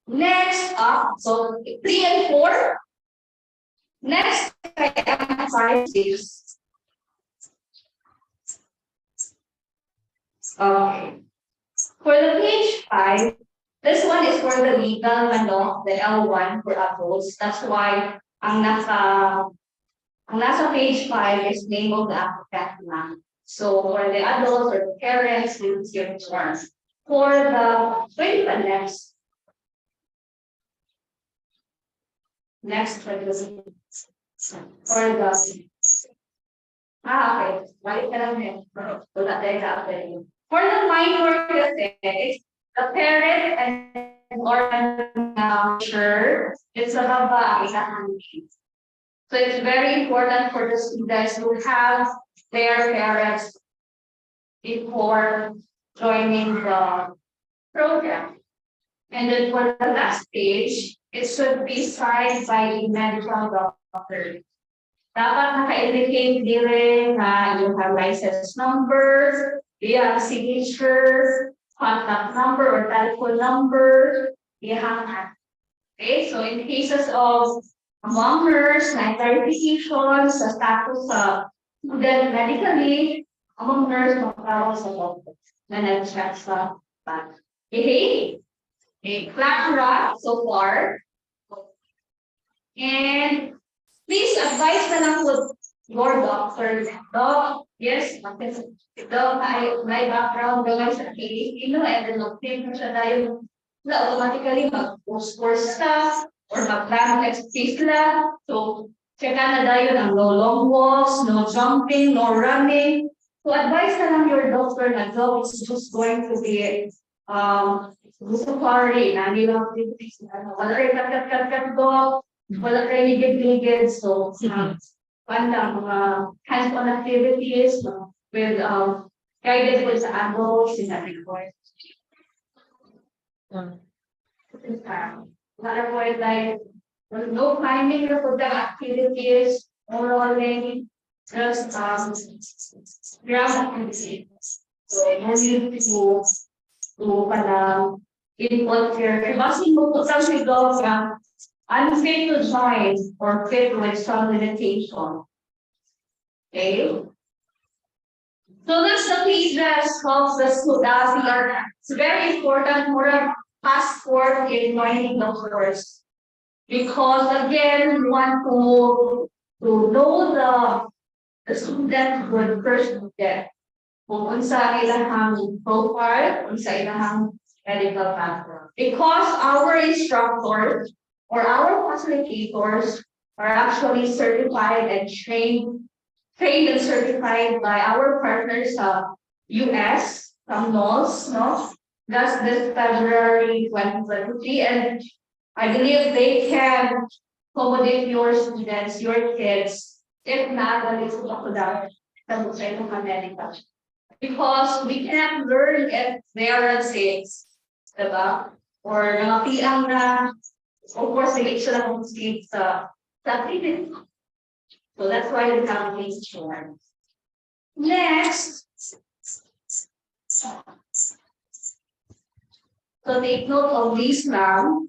Speaker 7: Next up, so 3 and 4. Next, I am 5 stages. Okay. For the page 5, this one is for the legal the L1 for adults. That's why ang nasa page 5 is name of the applicant na. So for the adults or the parents, we will see your term. For the next for the okay. Balik ka lang din. Wala tayo ka. For the minor kasi, the parent and or sure, it's a babae na handling. So it's very important for the students to have their parents before joining the program. And then for the last page, it should be signed by a medical doctor. Dapat naka-indicate din na you have license number, you have signature, contact number or telephone number, you have that. Okay, so in cases of among nurse, na clarification sa status sa student medically, among nurse, magkakaroon sa doctor na nag-check sa back. Okay, a clamra so far. And please advise na lang po your doctor. Doc, yes, Doc, my background guys sa Filipino and then mag-think na siya tayo na automatically mag-course ka or mag-plan exercise sila. So, check na tayo ng no long walks, no jumping, no running. So, advise na lang your doctor na Doc is just going to be gusto ko rin, hindi lang wala rin kat Doc, wala rin ligid-ligid. So, mga hands-on activities with guided with sa adults in that report. Another point like no climbing for the activities, no rolling, just ground activities. So no need to parang input here. Kasi mo po sa sigaw ka unfit to join or fit with some limitation. Okay. So that's the pages of the SUDA. It's very important for a passport in joining the course. Because again, we want to know the student would first get. Kung sa ilahang profile, kung sa ilahang medical background. Because our instructors or our facilitators are actually certified and trained and certified by our partners sa US, from NOLS, no? That's this February 2023, and I believe they can accommodate your students, your kids, if not, then it's up to them. Because we cannot learn if they are unsafe, diba? Or nangapiang na, of course, they sila kung safe sa activity. So that's why we have these insurance. Next. So take note of these now.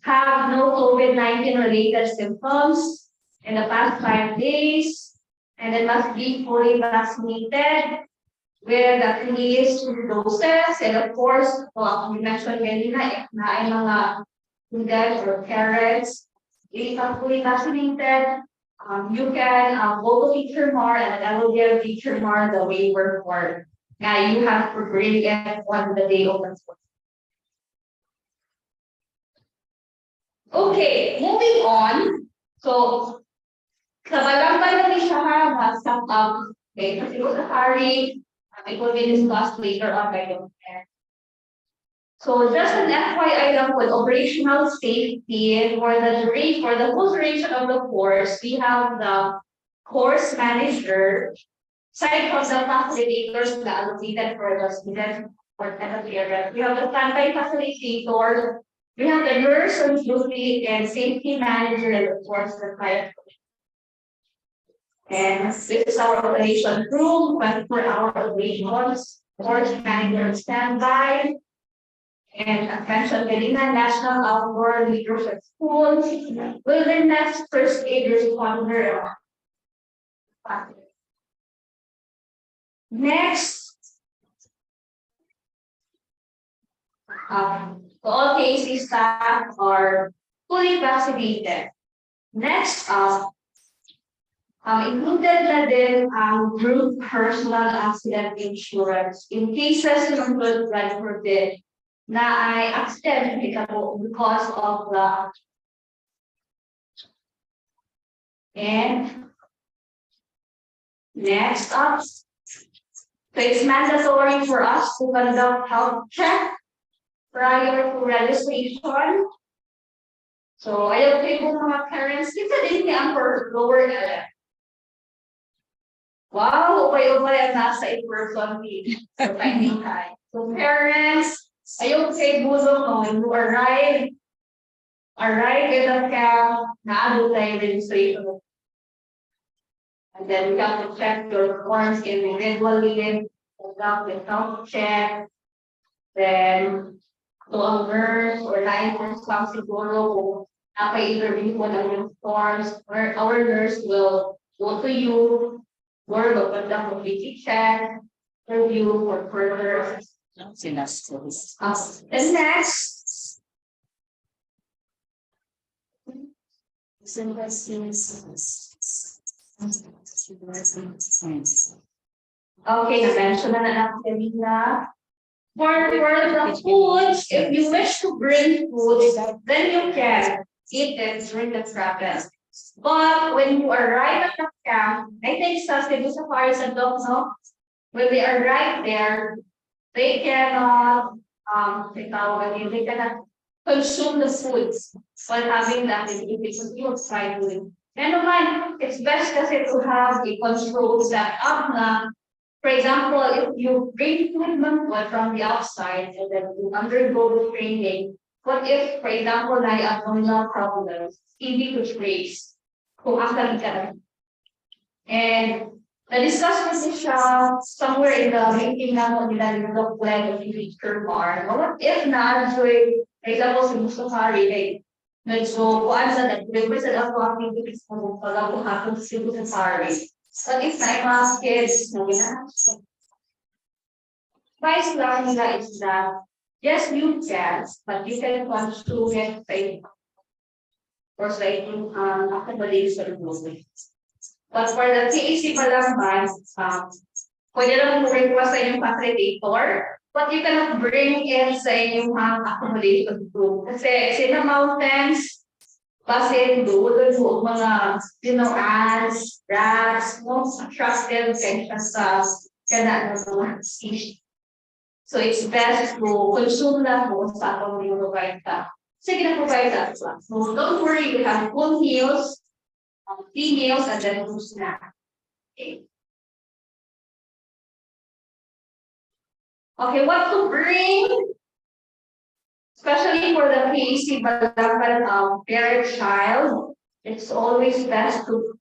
Speaker 7: Have no COVID-19 related symptoms in the past 5 days, and then must be fully vaccinated with at least 2 doses. And of course, we mentioned kanina, if na ay mga students or parents, if fully vaccinated, you can go to Teacher Mar and I will give Teacher Mar the waiver form. Now you have to bring it on the day of the school. Okay, moving on. So, sa barangay na siya ha, sum up. Okay, kasi ko sa Harry, it will be discussed later on by the parents. So just an FYI lang with operational safety for the full duration of the course, we have the course manager, aside from the facilitators na allocated for the student or area. We have the standby facilitator, we have the nurse on duty and safety manager and of course the client. And this is our operation room, 24-hour operations, course manager standby. And attention kanina, National Outdoor Leaders at School, Wilderness First Aid Responder. Next, all KC staff are fully vaccinated. Next up, included na din ang group personal accident insurance in cases ng blood forbid na ay accident because of the and next up, so it's mandatory for us to conduct health check prior to registration. So ayaw kayo mga parents, kita din niya ang lower na. Wow, okay, nasa in-person sa finding time. So parents, ayaw kayo bulong no, when you arrive in the camp, na-adult tayo registration. And then we have to check your forms individually, conduct the health check, then to a nurse or line lang siguro kung naka-interview mo ng yung forms, or our nurse will go to you, or will conduct a visit check, review for further. And next, Okay, na-mention na natin kanina. For the foods, if you wish to bring food, then you can eat it during the travel. But when you arrive at the camp, I think sa Cebu Safaris and don't know, when they arrive there, they cannot, they cannot consume the foods while having that activity because you will try doing. And naman, it's best kasi to have a control set up na, for example, if you bring food from the outside and then you undergo the training, what if, for example, na abdominal problems, easy to trace kung asan ka. And na-discuss ko siya somewhere in the meeting na nila yung plan of future bar. What if na during, for example, sa Musafari, like, medyo kuan sa nag-represent ako activities mo pala kung hapon sa Musafari. But if na mga kids na ginagawa, advice lang nila is that, yes, you can, but you can consume it or sa itong accommodation movement. But for the TAC pa lang man, pwede lang request sa inyong facilitator, but you cannot bring in sa inyong accommodation group. Kasi sa mountains, kasi doon mga, ants, rats, most attractive things sa kanaan ng mga species. So it's best to consume na po sa atong provide ka. Sige na provide that. So don't worry, we have full meals, females, and then two snack. Okay. Okay, what to bring? Especially for the PAC Balangkan parent child, it's always best to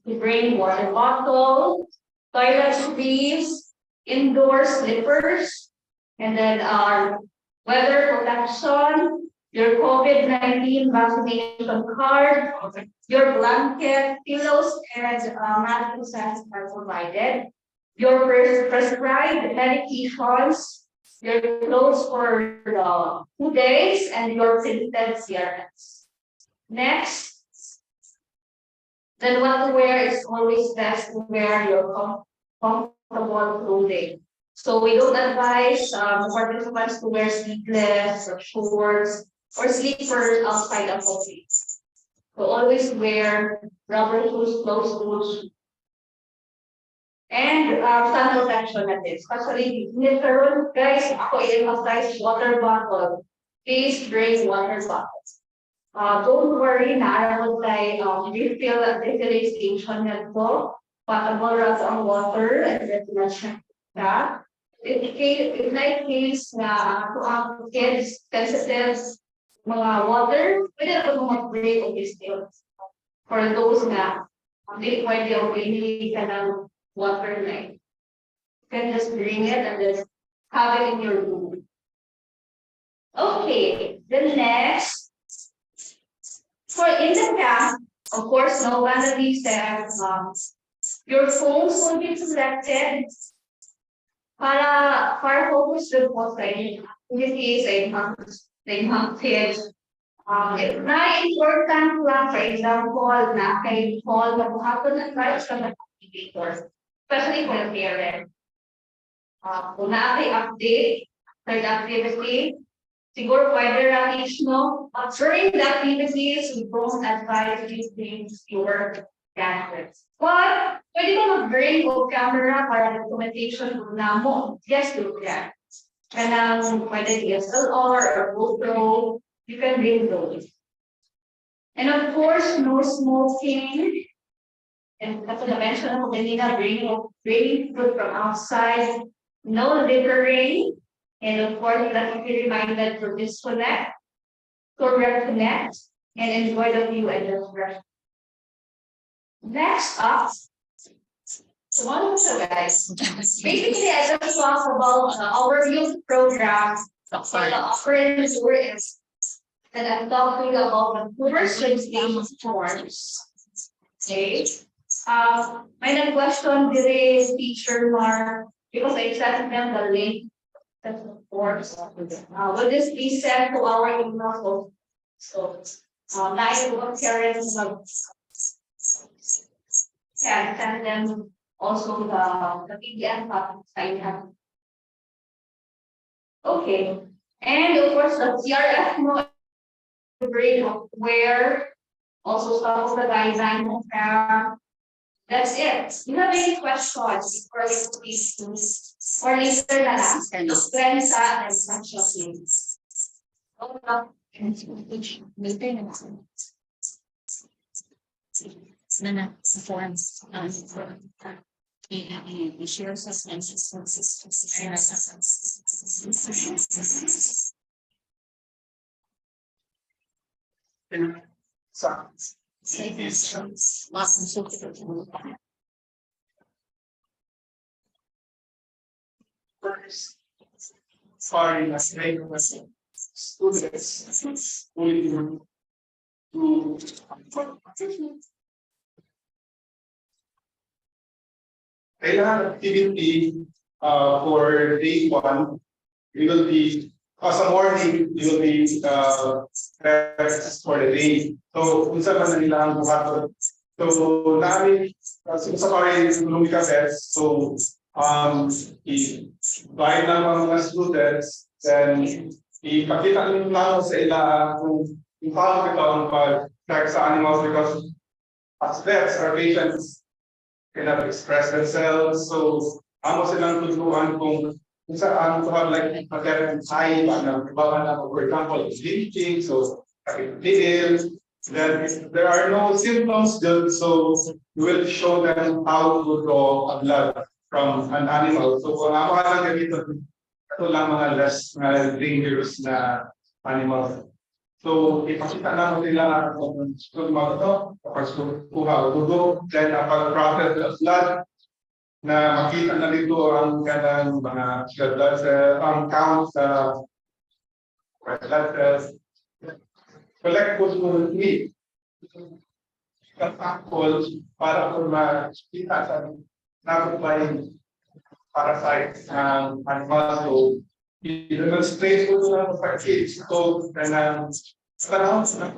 Speaker 7: bring water bottle, toilet sleeves, indoor slippers, and then weather protection, your COVID-19 vaccination card, your blanket, pillows, and mattresses are provided. Your prescribed medications, your clothes for 2 days, and your printed CRS. Next, then what to wear is always best to wear your comfortable clothing. So we don't advise participants to wear sleeveless or shorts or slippers outside of office. So always wear rubber shoes, closed boots, and sun protection at this. Especially literal guys, ako i-emphasize water bottle. Please bring water bottles. Don't worry, naaraw tayo refill at refilling station na po. Potable runs on water and then na-check ka. In case na ang kids sensitive mga water, pwede na po mag-break o distill. For those na hindi pwede o hindi ka ng water line. You can just bring it and then have it in your room. Okay, the next. For in the camp, of course, no vanity says your phones will be selected para focus the po sa activities sa inyong kids. Na-important lang, for example, na kay Paul na buhaton ng rights ka na activator, especially for the parent. Kung na-update third activity, siguro pwede lang no? During the activities, we don't advise these things your gadgets. But, pwede mo mag-bring o camera para documentation na mo. Yes, you can. Kanang pwede DSLR or GoPro, you can bring those. And of course, no smoking. And as I mentioned, ako kanina, bring food from outside, no littering. And of course, let me be reminded to disconnect, to reconnect, and enjoy the view and the rest. Next up, so what was it, guys? Basically, I just talked about our youth program for the operating tourists. And I'm talking about the first registration forms. Okay. My question today is teacher Mark, because I sent them the link. That's of course. Will this be sent to our email? So Like what parents can send them also the PDF copies that you have. Okay, and of course the CRF no grade of where also some of the guidelines. That's it. You have any questions for these things? Or later na lang? When sa essential things.
Speaker 2: Nana, forms, share substances.
Speaker 9: First, sorry, let's make students only to kailangan activity for day one, it will be as a morning, it will be rest for the day. So kung saan man nila ang buhaton. So namin sa pare lumika test, so i-buy ng mga students, then ipakita nyo lang sa ila kung paano ito ang pag-track sa animals because as vets, our patients cannot express themselves. So amo silang tuturuan kung saan to have like a certain eye, for example, bleeding, so then there are no symptoms, so you will show them how to draw a blood from an animal. So kung ako lang ganito, ito lang mga less dangerous na animals. So ipakita lang nila kung mga ito, tapos kuha o dugo, then pag-process of blood, na makita na dito ang kanang mga blood cells, ang count sa blood cells. Collect po sa meat. Sample para po makita sa nakumpay parasites ng animal. So, i-demonstrate po na sa kids. So, kanang panahon sa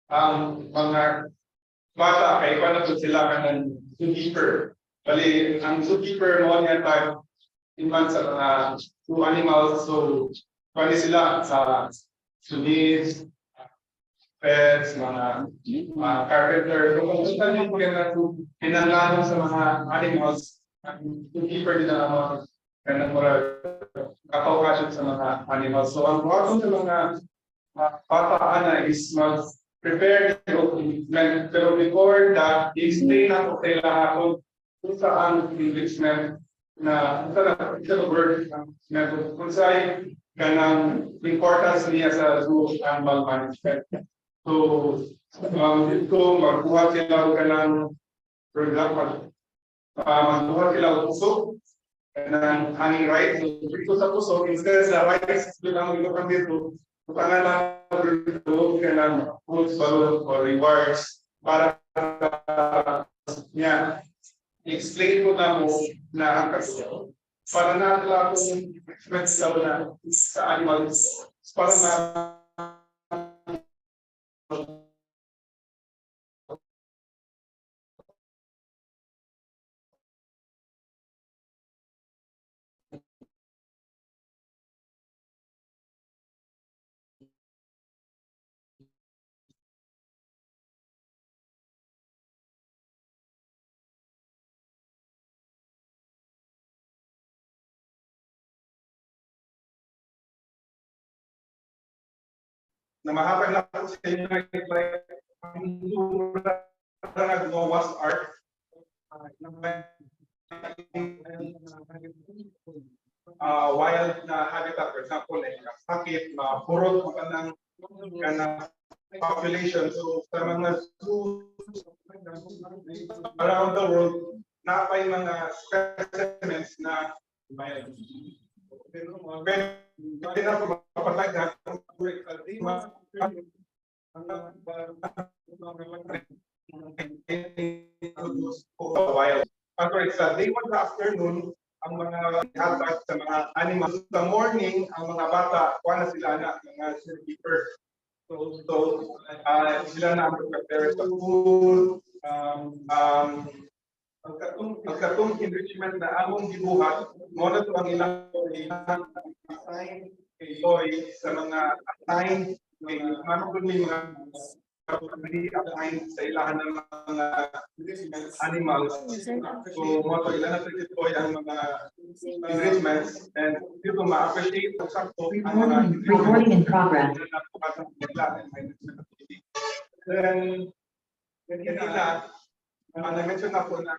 Speaker 9: ang mga bata kay paano po sila kanang zookeeper. Bali, ang zookeeper mo niya tayo iman sa mga two animals. So, bali sila sa sunis, pets, mga carpenter. So, kung gusto niyo po pinanglanan sa mga animals, ang zookeeper din ang kanang moral kakaukasin sa mga animals. So, ang buhaton sa mga bata is mag-prepare the equipment. Pero before that, i-explain na po kailangan kung saan enrichment na kung saan word kung saan kanang importance niya sa zoo animal management. So, dito magbuhat sila kanang, for example, magbuhat sila ng puso ng hanging rice. So, dito sa puso, instead sa rice, doon ang ilukan dito, kailangan lang dito, kailangan foods, balloons, or rewards para niya. I-explain ko na mo na ang kaso para nakakala kong expense sa animals para na mahapan na po sa inyo na nag-Noah's Ark. Wild na habitat, for example, like sakit, purot ng population. So, sa mga zoos around the world, napay mga specimens na pwede na mapataghan wild. sorry, sa day 1 sa afternoon, ang mga hatag sa mga animals. Sa morning, ang mga bata, kuha na sila na, mga zookeeper. Sila na ang prepare sa food, ang katong enrichment na among gibuhat, mo na to ang ilang assign kay Loy sa mga assign kay ano ko ni mga assign sa ilahan ng mga animals. So mo to ilan na deploy ang mga enrichments and dito ma-appreciate ang sakto ang mga
Speaker 6: Recording in progress.
Speaker 9: Then kanina na-mention ako na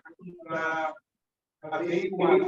Speaker 9: day 1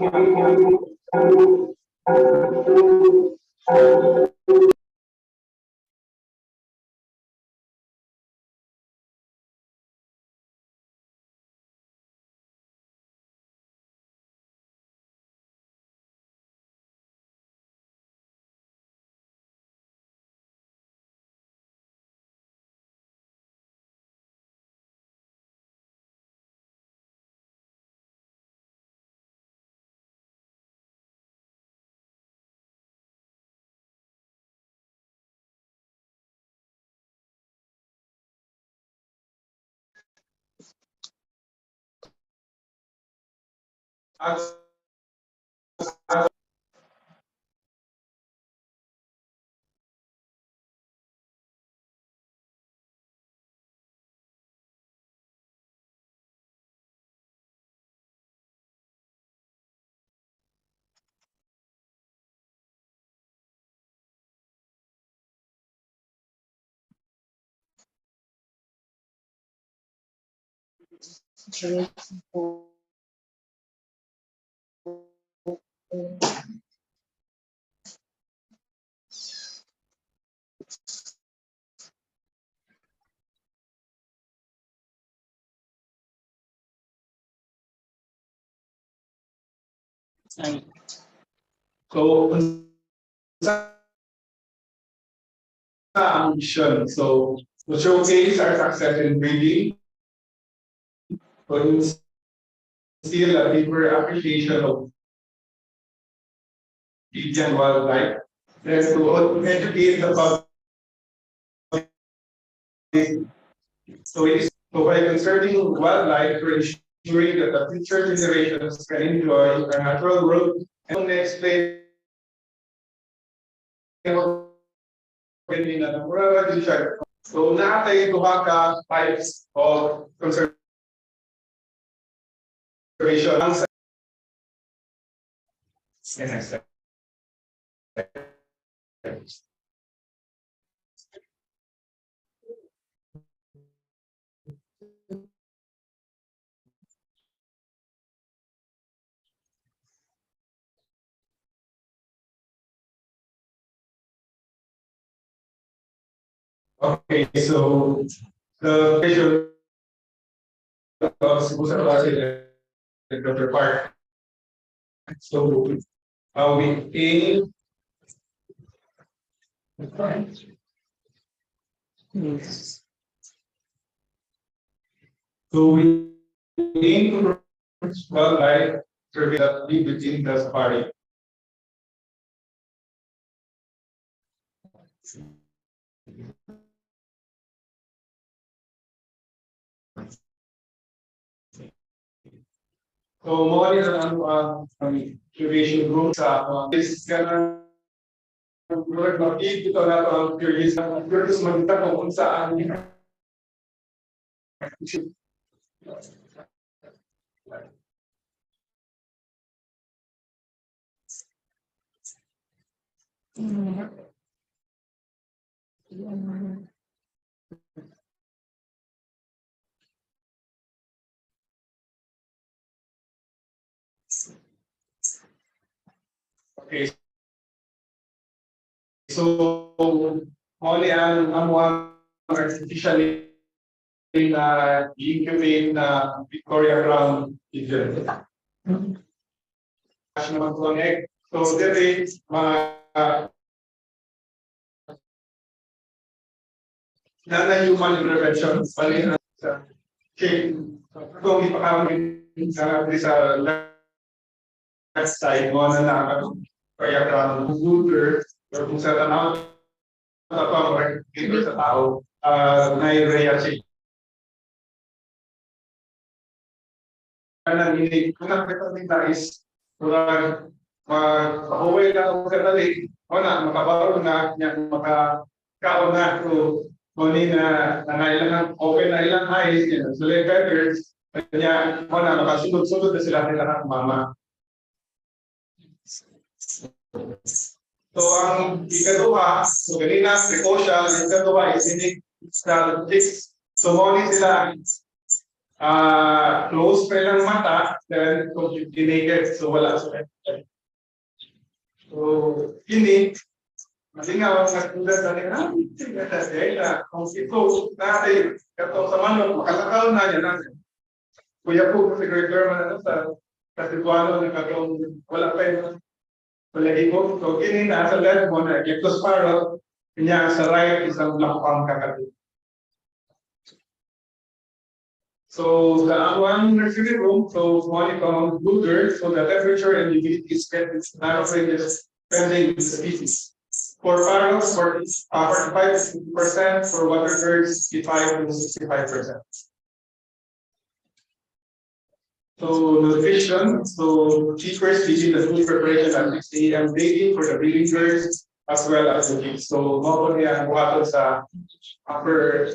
Speaker 9: So, ang mission. So, to showcase our success in breeding, to instill a deeper appreciation of Indian wildlife, then to educate the public. So by conserving wildlife, we're ensuring that the future generations can enjoy our natural world. And to explain so natin duha ka types of conservation. Okay, so the visual of the park. So we aim so we aim to wildlife survey that live within the safari. So mo rin ang curation group sa is kana mag-feed dito na ang curious magtanong kung saan okay. So only ang artificially incubate na Victoria Crown pigeon. Naman connect. So there is mga na human intervention pali sa chain. Kung ipakawin sa left side mo na kaya ground Google or kung sa tanaw dito sa tao na-area siya. Kung nakita nila is mag-away na ako sa dali, o na, makabaro na, makakaon na ko, muni na nailang, okay na ilang eyes, so like beggars, kanya, o na, makasunod-sunod na sila nila ng mama. So, ang ikaduha, so ganina, precaution, ikaduha is hindi strategics. So, muni sila, close pa lang mata, then completely naked, so wala sa so, ini, malingaw sa student na kung ito natin, ito sa manok, makalakaw na yan natin. Kuya po, si Greg German, sa Katituano, nagkakaroon, wala pa yun. Wala ito, so ini nasa left mo na, Ectos Parrot, kanya sa right, isang lakpang kakati. So the one nursery room, so one from Google, so the temperature and humidity is kept in narrow ranges depending on the species. For parrots, 45% for water birds, 55 to 65%. So nutrition, so keepers feeding the food preparation at 6 AM daily for the breeding birds as well as the chicks. So mostly ang buhaton sa upper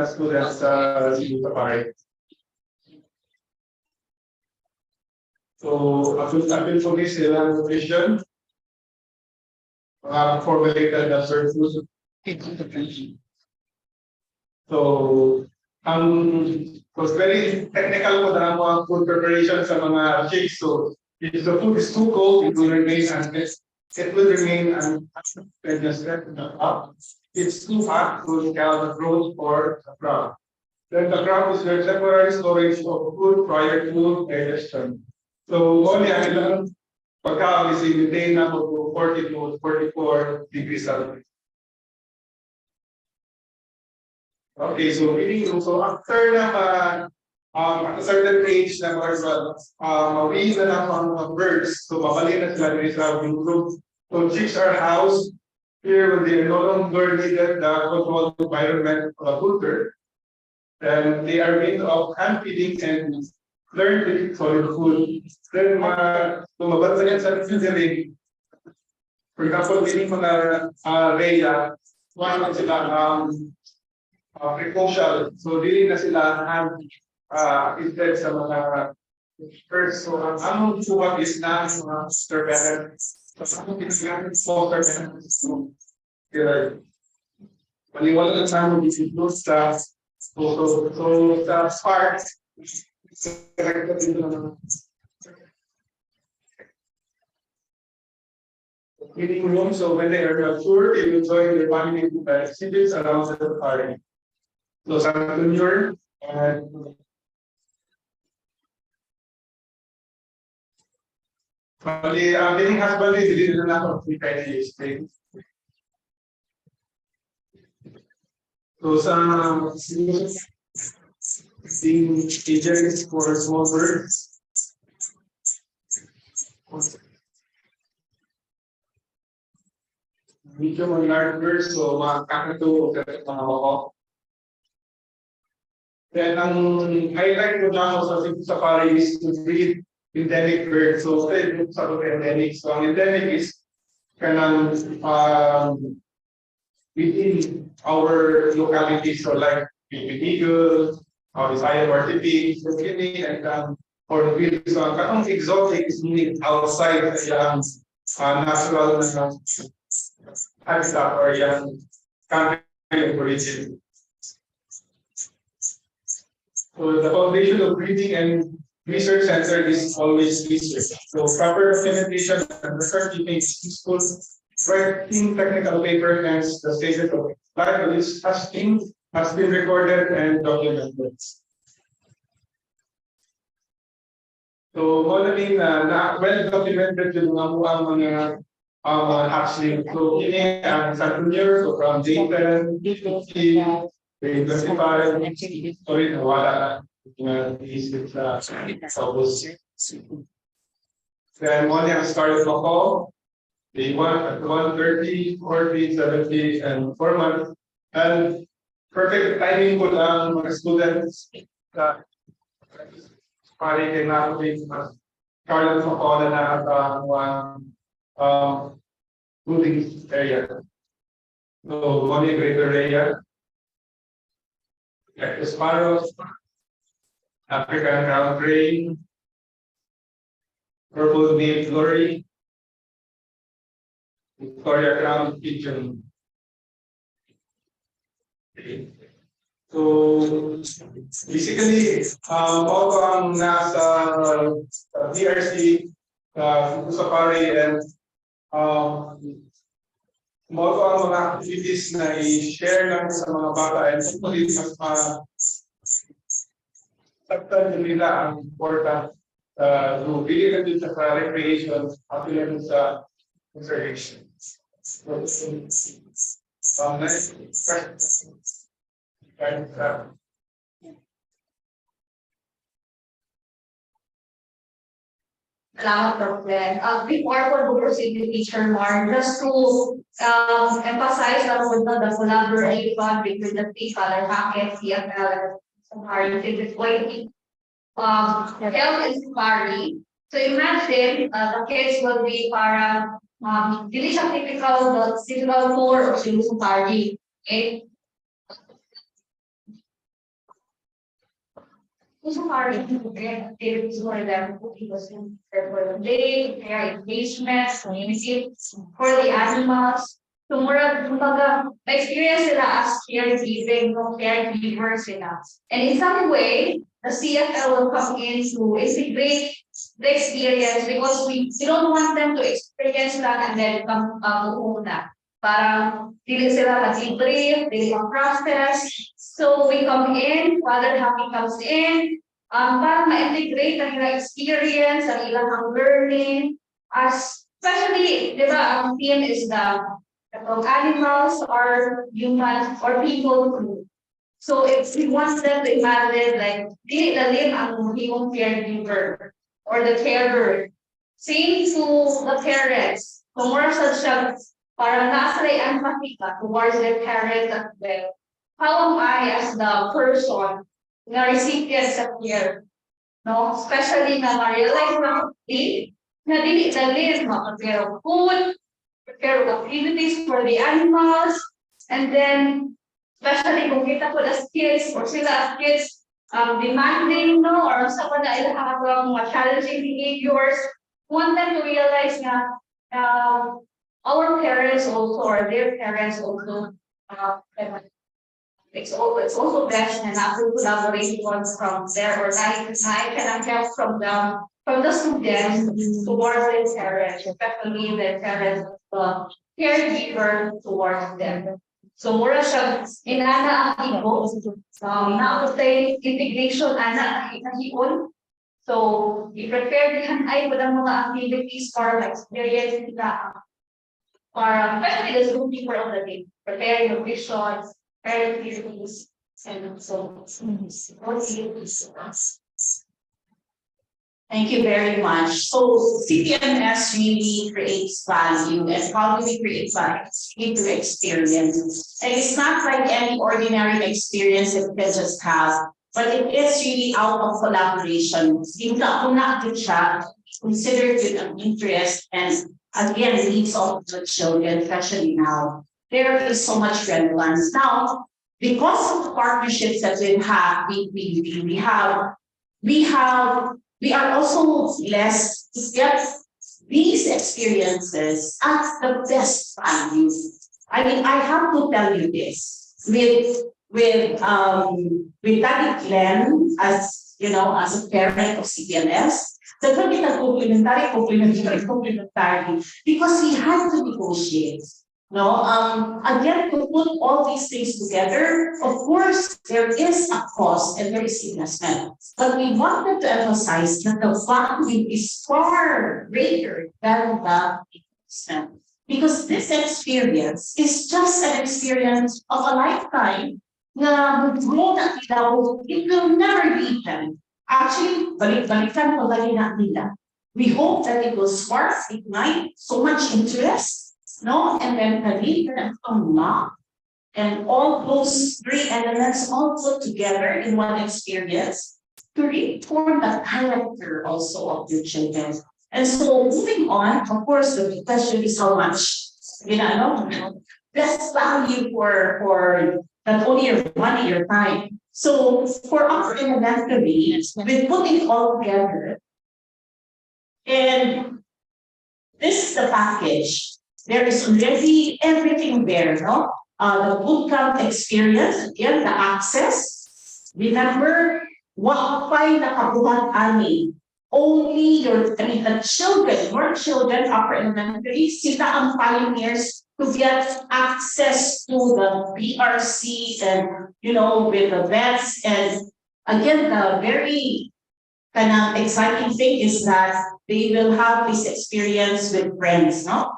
Speaker 9: students sa safari. So, apil for this nutrition, formulated as food. So, was very technical po na mga food preparation sa mga chicks. So, if the food is too cold, it will remain unless it will remain up. It's too hot, so it cannot grow for the crop. Then the crop is the temporary storage of food prior to digestion. So, only ang ilang pagkaon is maintain na to 40 to 44 degrees Celsius. Okay, so meaning so after na at a certain age na mawin na lang ang birds, so mabalik na sila din sa group. So chicks are housed here when they no longer needed the controlled environment of a filter. And they are made of hand feeding and learn to eat solid food. Then, lumabas na yan sa refrigerator. For example, meaning mga Rhea, one na sila precocial. So, dili na sila instead sa mga first. So, ang anong suwag is na mga serpent. So, anong pinagagamit po serpent? So, maliwala na sa mga disiplos sa sparks. Meeting room, so when they are mature, they will join their family activities around the party. So some junior and meeting husband is really not free kind of so some seeing agents for small birds. Medium and large birds, so mga kakatu o mga mako. Then ang highlight ko na sa safari is to breed endemic birds. So sa endemic, so ang endemic is kanang within our locality, so like eagle, Visayas or TP, so kini and for the field. So ang katong exotic is meaning outside yung natural habitat or yung country of origin. So the foundation of breeding and research center is always research. So proper documentation and research keeping is useful. Writing technical paper and the stages of life has been recorded and documented. So, modeling na well documented yung mga hatchling. So, ini ang Junior, so from J10, 25, sorry, nawala na. Isip sa ubos. Then one year started ako. Day 1 at 1:30, 40, 70, and 4 months. And perfect timing ko lang mga students na pare kay natin Carlos Macola na building area. So, one greater area. Like the sparrows, African ground crane, purple nail glory, Victoria crown pigeon. So basically, ako ang nasa DRC, Safari, and mo ang mga activities na i-share lang sa mga bata and hopefully mas saktan nila ang important to really na din sa recreation at din sa conservation. Next question.
Speaker 7: Salamat, Prof. Before we proceed with Teacher Mark, just to emphasize the collaboration between the three color packets, CFL, and is going to be health and safari. So imagine the kids will be para dili siya typical tour or safari. Okay? Activities for them because for the day, their engagement, community, for the animals. So more kumbaga, experience sila as caregiving, caregivers sila. And in some way, the CFL will come in to integrate the experience because we don't want them to experience that and then come home na. Parang dili sila mag-debrief, dili mag-process. So we come in, Father Happy comes in, para ma-integrate ang ilang experience, ang ilang learning, especially, di ba, ang theme is the animals or humans or people too. So if we want them to imagine like, dili na rin ang yung caregiver or the carer. Same to the parents. So more such a, para nasa empathy ka towards their parents as well. How am I as the person na recipient sa care? No? Especially na ma-realize na dili na prepare of food, prepare of activities for the animals, and then especially kung kita po as kids or sila as kids demanding, no, or sa na ilang mga challenging behaviors, want them to realize na our parents also or their parents also it's also best and after collaboration from their organization and help from the students towards their parents, especially the parents caregiver towards them. So mura siya inana ang ibo nautay integration ana iyon. So we prepare dihan ay walang mga activities para experience nila para especially the school people of the day, preparing nutrition, activities, and so
Speaker 1: Thank you very much. So CPMS really creates value, and how do we create value? Through experience. And it's not like any ordinary experience that we can just have, but it is really out of collaboration. Considered with an interest, and again, needs of the children, especially now. There is so much relevance now because of the partnerships that we are also blessed to get these experiences at the best value. I mean, I have to tell you this with Daddy Glenn, as you know, as a parent of CPMS. The complementary, because we had to negotiate. No, again, to put all these things together, of course, there is a cost and there is investment. But we wanted to emphasize that the value is far greater than the investment. Because this experience is just an experience of a lifetime. na grow na sila, it will never leave them. Actually, balik-balikan pa lagi na nila. We hope that it will spark, ignite so much interest, no? And then believe and unlock. And all those three elements all put together in one experience to really form the character also of your children. And so moving on, of course, the question is how much, best value for not only your money, your time. So for our elementary, we put it all together. And this is the package. There is already everything there, no? The bootcamp experience, again, the access. Remember, wakapay nakabuhat ani. Only the children, your children, upper elementary, sila ang pioneers to get access to the BRC and, with the vets. And again, the very kind of exciting thing is that they will have this experience with friends, no?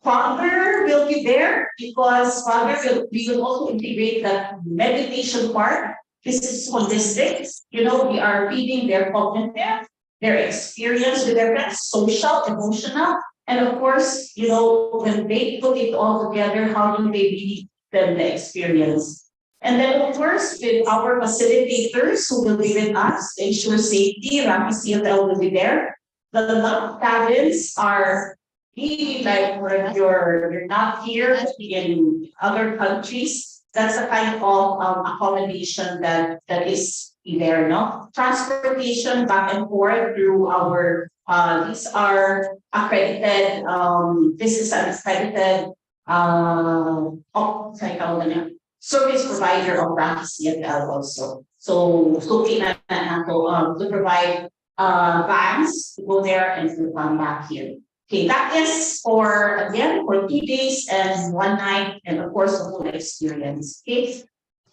Speaker 1: Father will be there because we will also integrate the meditation part. This is holistic. We are feeding their cognitive, their experience with their friends, social, emotional, and of course, when they put it all together, how do they really then the experience? And then, of course, with our facilitators who will be with us to ensure safety, RAFI CFL will be there. The love cabins are really like when you're not here in other countries. That's the kind of accommodation that is there, no? Transportation back and forth through our these are accredited. This is an accredited service provider of RAFI CFL also. So to provide vans to go there and to come back here. Okay, that is for 2 days and 1 night, and of course the whole experience. Okay,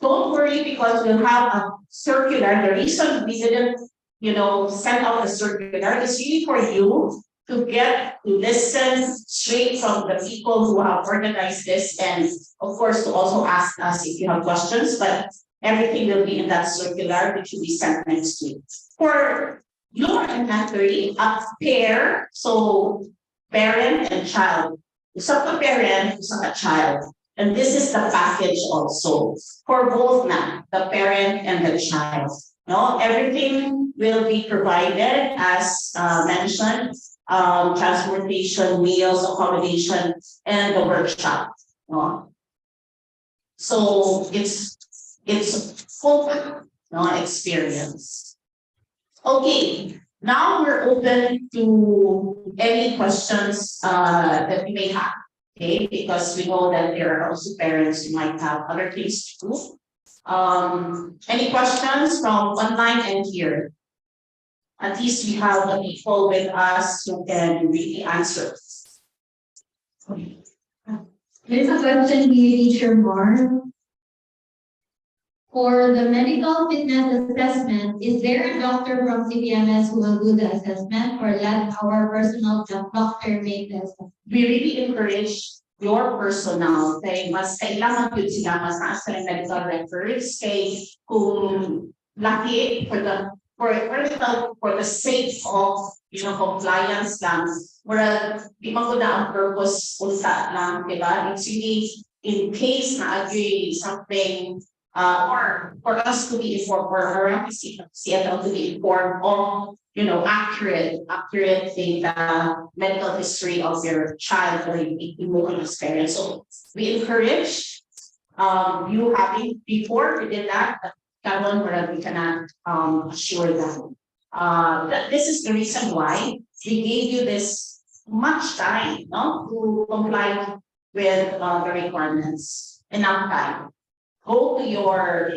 Speaker 1: don't worry because we'll have a circular. The reason we didn't, send out a circular is really for you to get to listen straight from the people who have organized this, and of course to also ask us if you have questions. But everything will be in that circular, which will be sent next week. For your elementary, a pair, so parent and child. Isa ka parent, isa ka child. And this is the package also for both na, the parent and the child. No, everything will be provided as mentioned, transportation, meals, accommodation, and the workshop. No? So it's full experience. Okay. Now we're open to any questions that you may have, okay? Because we know that there are also parents who might have other things to do. Any questions from online and here? At least we have the people with us who can really answer.
Speaker 7: There's a question here, Teacher Mark. For the medical fitness assessment, is there a doctor from CPMS who will do the assessment, or let our personal doctor make the assessment?
Speaker 1: We really encourage your personal. Kaya mas kailangan yun sila mas taas ng medical records. Kaya kung laki for the sake of compliance lang, di man ko na ang purpose unsa lang, diba? It's really in case na agree something. Or for us to be informed, or our CFL to be informed of, accurate data, medical history of your child or emotional experience. So we encourage you having before we did that, we cannot assure that this is the reason why we gave you this much time, to comply with the requirements. Enough time. Go to your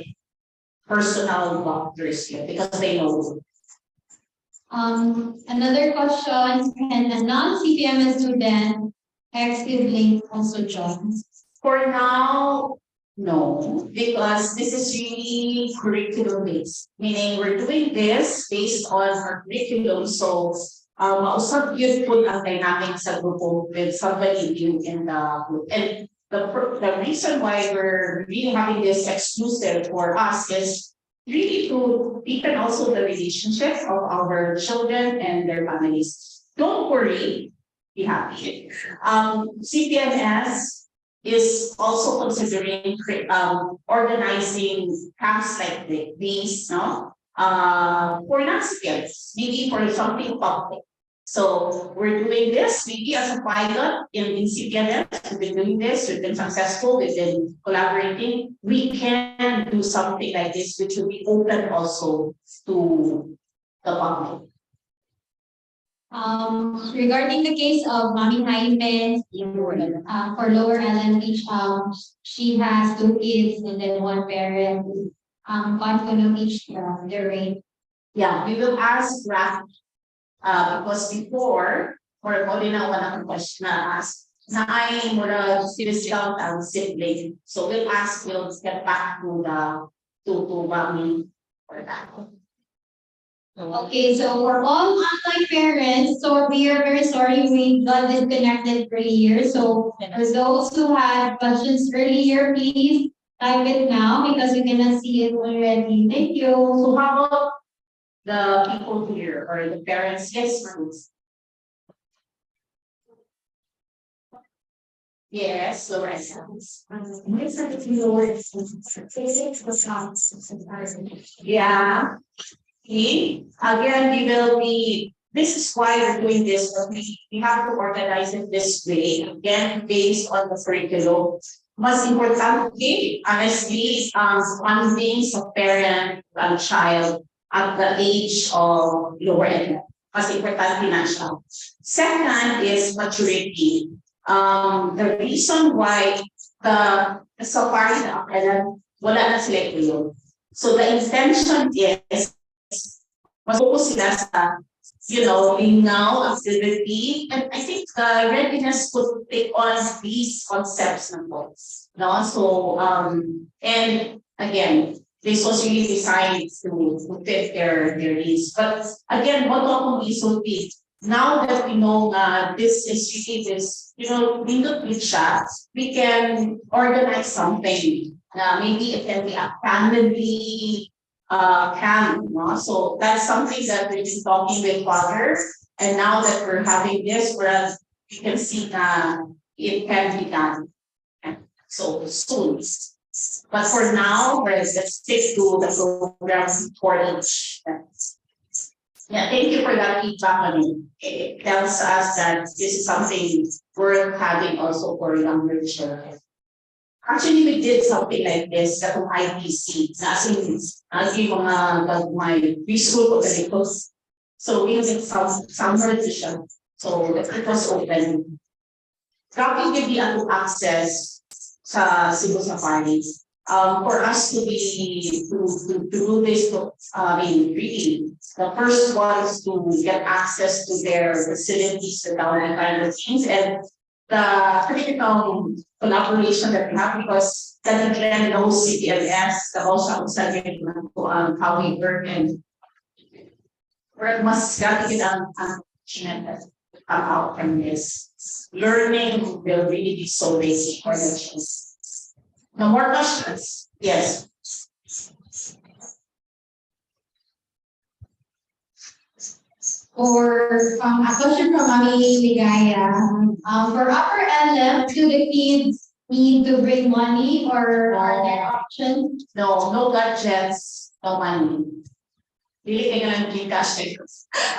Speaker 1: personal doctors here because they know.
Speaker 7: Another question, can a non-CPMS student ex-sibling also join?
Speaker 1: For now, no, because this is really curriculum based, meaning we're doing this based on our curriculum. So, mausap yun po ang dynamic sa grupo with somebody in the group. And the reason why we're really having this exclusive for us is really to deepen also the relationship of our children and their families. Don't worry, be happy. CPMS is also considering organizing camps like these, no? For non-CPMS, maybe for something public. So we're doing this maybe as a pilot in CPMS. We've been doing this, we've been successful, we've been collaborating. We can do something like this, which will be open also to the public.
Speaker 7: Regarding the case of Mommy Hyman, for lower LMH, she has 2 kids and then 1 parent. Confident each their rate.
Speaker 1: Yeah, we will ask RAFI. Because before, or mo din ang walang question na ask, na ay mura discount ang sibling. So we'll get back to Mami for that.
Speaker 7: Okay, so for all online parents, so we are very sorry we got disconnected earlier. So for those who had questions earlier, please type it now because we cannot see it already. Thank you.
Speaker 1: So how about the people here or the parents? Yes, Ruth. Yes, Loretta. Yeah. Okay. Again, we will be. This is why we're doing this. But we have to organize it this way. Again, based on the curriculum. Mas importante, honestly, funding sa parent and child at the age of lower end. Mas importante na siya. Second is maturity. The reason why so far wala na sila yun. So the intention is mas focus sila sa lingaw, activity, and I think the readiness could take on these concepts na po. No? So and again, they socially decide to fit their needs. But again, what ako will be now that we know this is really this, we can organize something. Maybe it can be a family camp, no? So that's something that we've been talking with fathers, and now that we're having this, whereas we can see that it can be done. So soon. But for now, let's stick to the program for each. Yeah, thank you for that feedback. It tells us that this is something worth having also for younger children. Actually, we did something like this at IPC, my preschool curriculums. So we did some edition. So it was open. Dropping will be able to access sa Cebu Safari. For us to do this, really, the first one is to get access to their facilities, the download kind of things, and the critical collaboration that we have, because that Glenn knows CPMS, the also how we work, and we're mas galing ang that come out from this. Learning will really be so basic for the children. No more questions? Yes.
Speaker 7: Or a question from Mami Ligaya. For upper LM, do the kids need to bring money or are there options?
Speaker 1: No gadgets, no money. Really lang Gcash.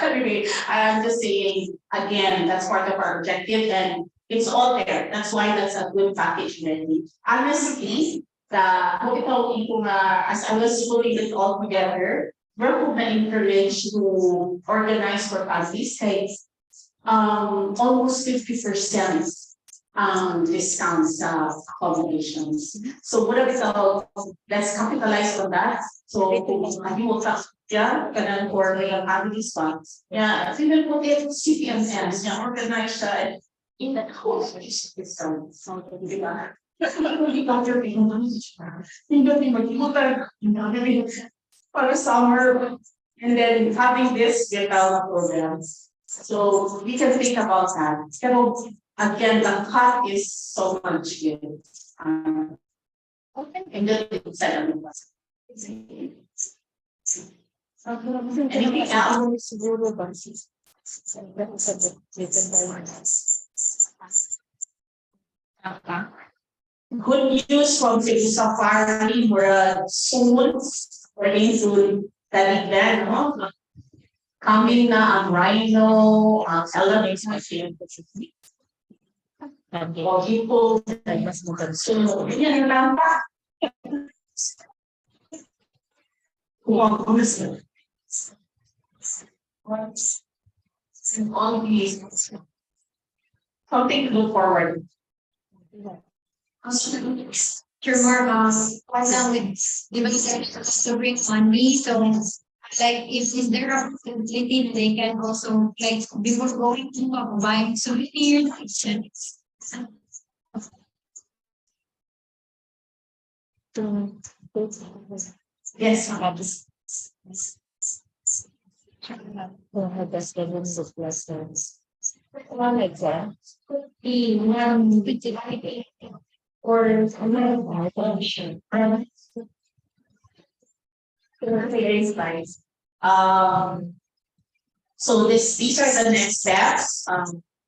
Speaker 1: Anyway, I'm just saying again, that's part of our objective, and it's all there. That's why that's a good package already. Honestly, as I was putting it all together, we're going to encourage to organize for families, almost 50% discounts accommodations. So what about let's capitalize on that. So kanang for the family spots. Yeah, if you will put it CPMS, organize that in the course of this system. For summer, and then having this development programs. So we can think about that. again, the cut is so much good. And then it's anything else? Good news from Cebu Safari, we're soon we're going to that event, no? Coming na ang rhino, ang elements machine. Or people, so, yan lang pa. All these, something to look forward.
Speaker 7: You're more right now with giving to bring money, so like if there are possibility they can also like before going to buying souvenirs.
Speaker 1: Yes,
Speaker 2: One exam.
Speaker 7: Be one with the
Speaker 2: Or another function.
Speaker 1: very nice. So these are the next steps.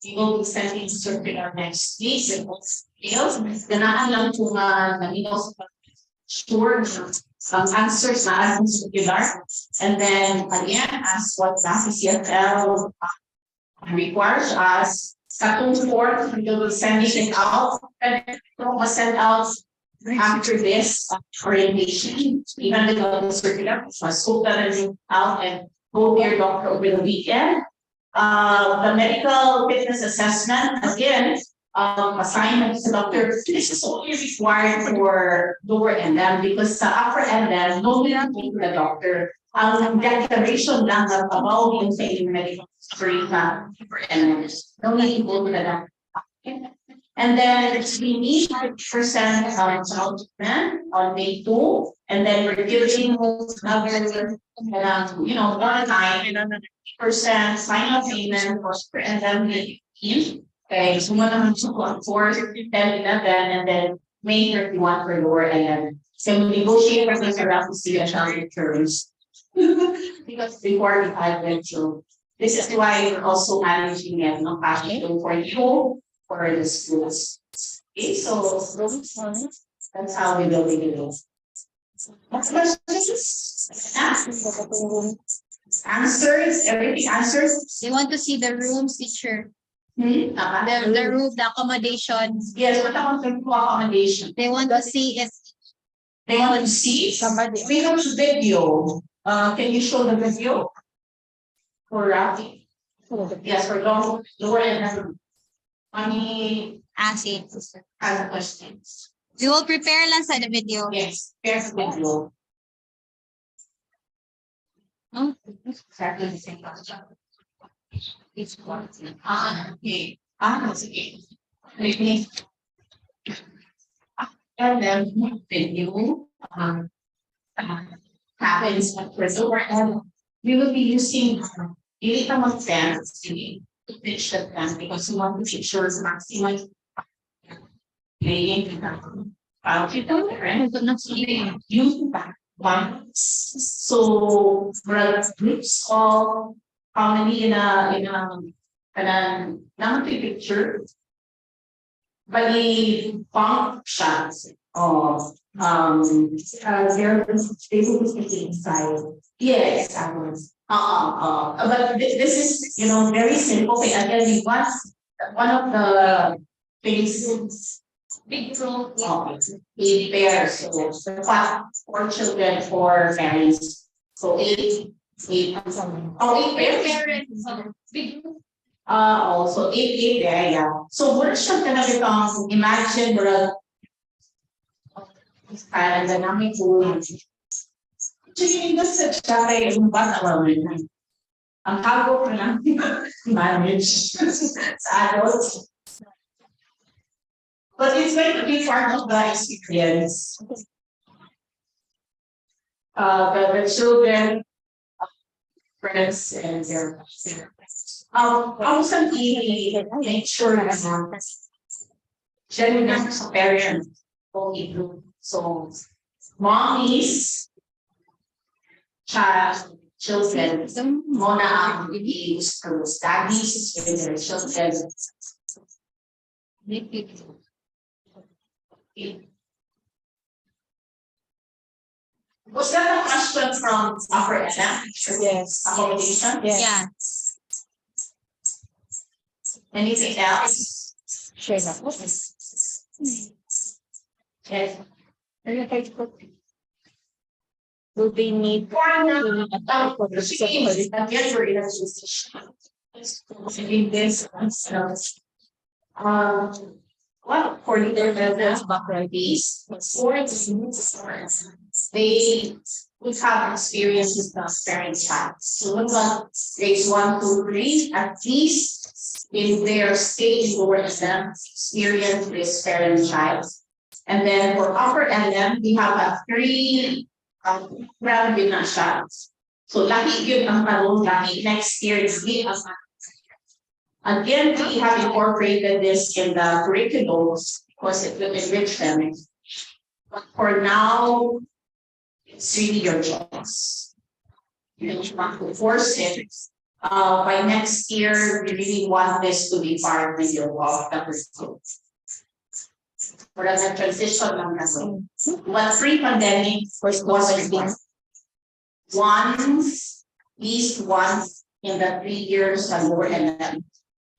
Speaker 1: We will be sending circular next week. Details. Ganaan lang kung sure answers na ating circular. And then again, as what CFL requires us, katong fourth, we will be sending it out. And it was sent out after this orientation, even though the circular was so that it out and go to your doctor over the weekend. The medical fitness assessment, again, assignment to the doctor, this is only required for lower NM because sa upper NM, no need to go to the doctor. Ang declaration lang na about yung sa inyong medical history na upper NM, no need to go to the doctor. And then we need 100% child treatment on May 2, and then we're giving another, one time, 50% final payment for and then May 15. Okay, so one naman siya on 4, 10, 11, and then May 31 for lower, and then so we negotiate with the RAFI to see a child terms. Because before we had them, so this is why we're also managing it, no passion for you. For the schools. Okay, so that's how we will be doing. Next questions? Answers, everything answers.
Speaker 7: They want to see the rooms, teacher.
Speaker 1: The
Speaker 7: room, the accommodation.
Speaker 1: Yes, what about the accommodation?
Speaker 7: They want to see it.
Speaker 1: They want to see somebody. We have a video. Can you show the video? For Rafi? Yes, for lower and
Speaker 7: Ask it.
Speaker 1: other questions.
Speaker 7: We will prepare lang sa the video.
Speaker 1: Yes, there's a video.
Speaker 7: Oh.
Speaker 1: Exactly the same question. It's one. Okay. Okay. Maybe. And then video happens at resort, and we will be using Ilita fans to pitch that plan because we want to picture maximize playing using back one. So groups of how many in a picture, but the functions of they're basically inside. Yes, I was. But this is very simple thing. Again, we want one of the things big room in pairs. So the class for children, for parents. So eight parents. Big room. Also eight there, yeah. So what is gonna become? Imagine the and the dynamic pool. Actually, this is yung bata naman. Ang hago ko lang manage sa adults. But it's going to be part of the experience. The children, friends, and their Kamusta make sure na genuine sa parent only group. So, mommies, children, muna ang i-use for studies with their children. Was that a question from Upper SM?
Speaker 2: Yes.
Speaker 1: Accommodation?
Speaker 2: Yes.
Speaker 4: Yeah.
Speaker 1: Anything else?
Speaker 2: Share that.
Speaker 1: Yes.
Speaker 2: Do they need
Speaker 1: For now,
Speaker 2: to apply for the secondary?
Speaker 1: again, we're in a position. In this, well, for
Speaker 2: Their
Speaker 1: the
Speaker 2: levels background
Speaker 1: these sports, they would have experience with transparent chats. So look at grades 1, 2, 3, at least in their stage lower exam experience with parent child. And then for upper LM, we have a 3 round with na shots. So lucky yun ang talong lucky next year is big as again, we have incorporated this in the curriculums because it will enrich them. But for now, it's really your choice. You don't want to force it. By next year, we really want this to be part of your of the curriculum. For the transition lang kasi. But pre-pandemic was required. Once, at least once in the 3 years at lower LM.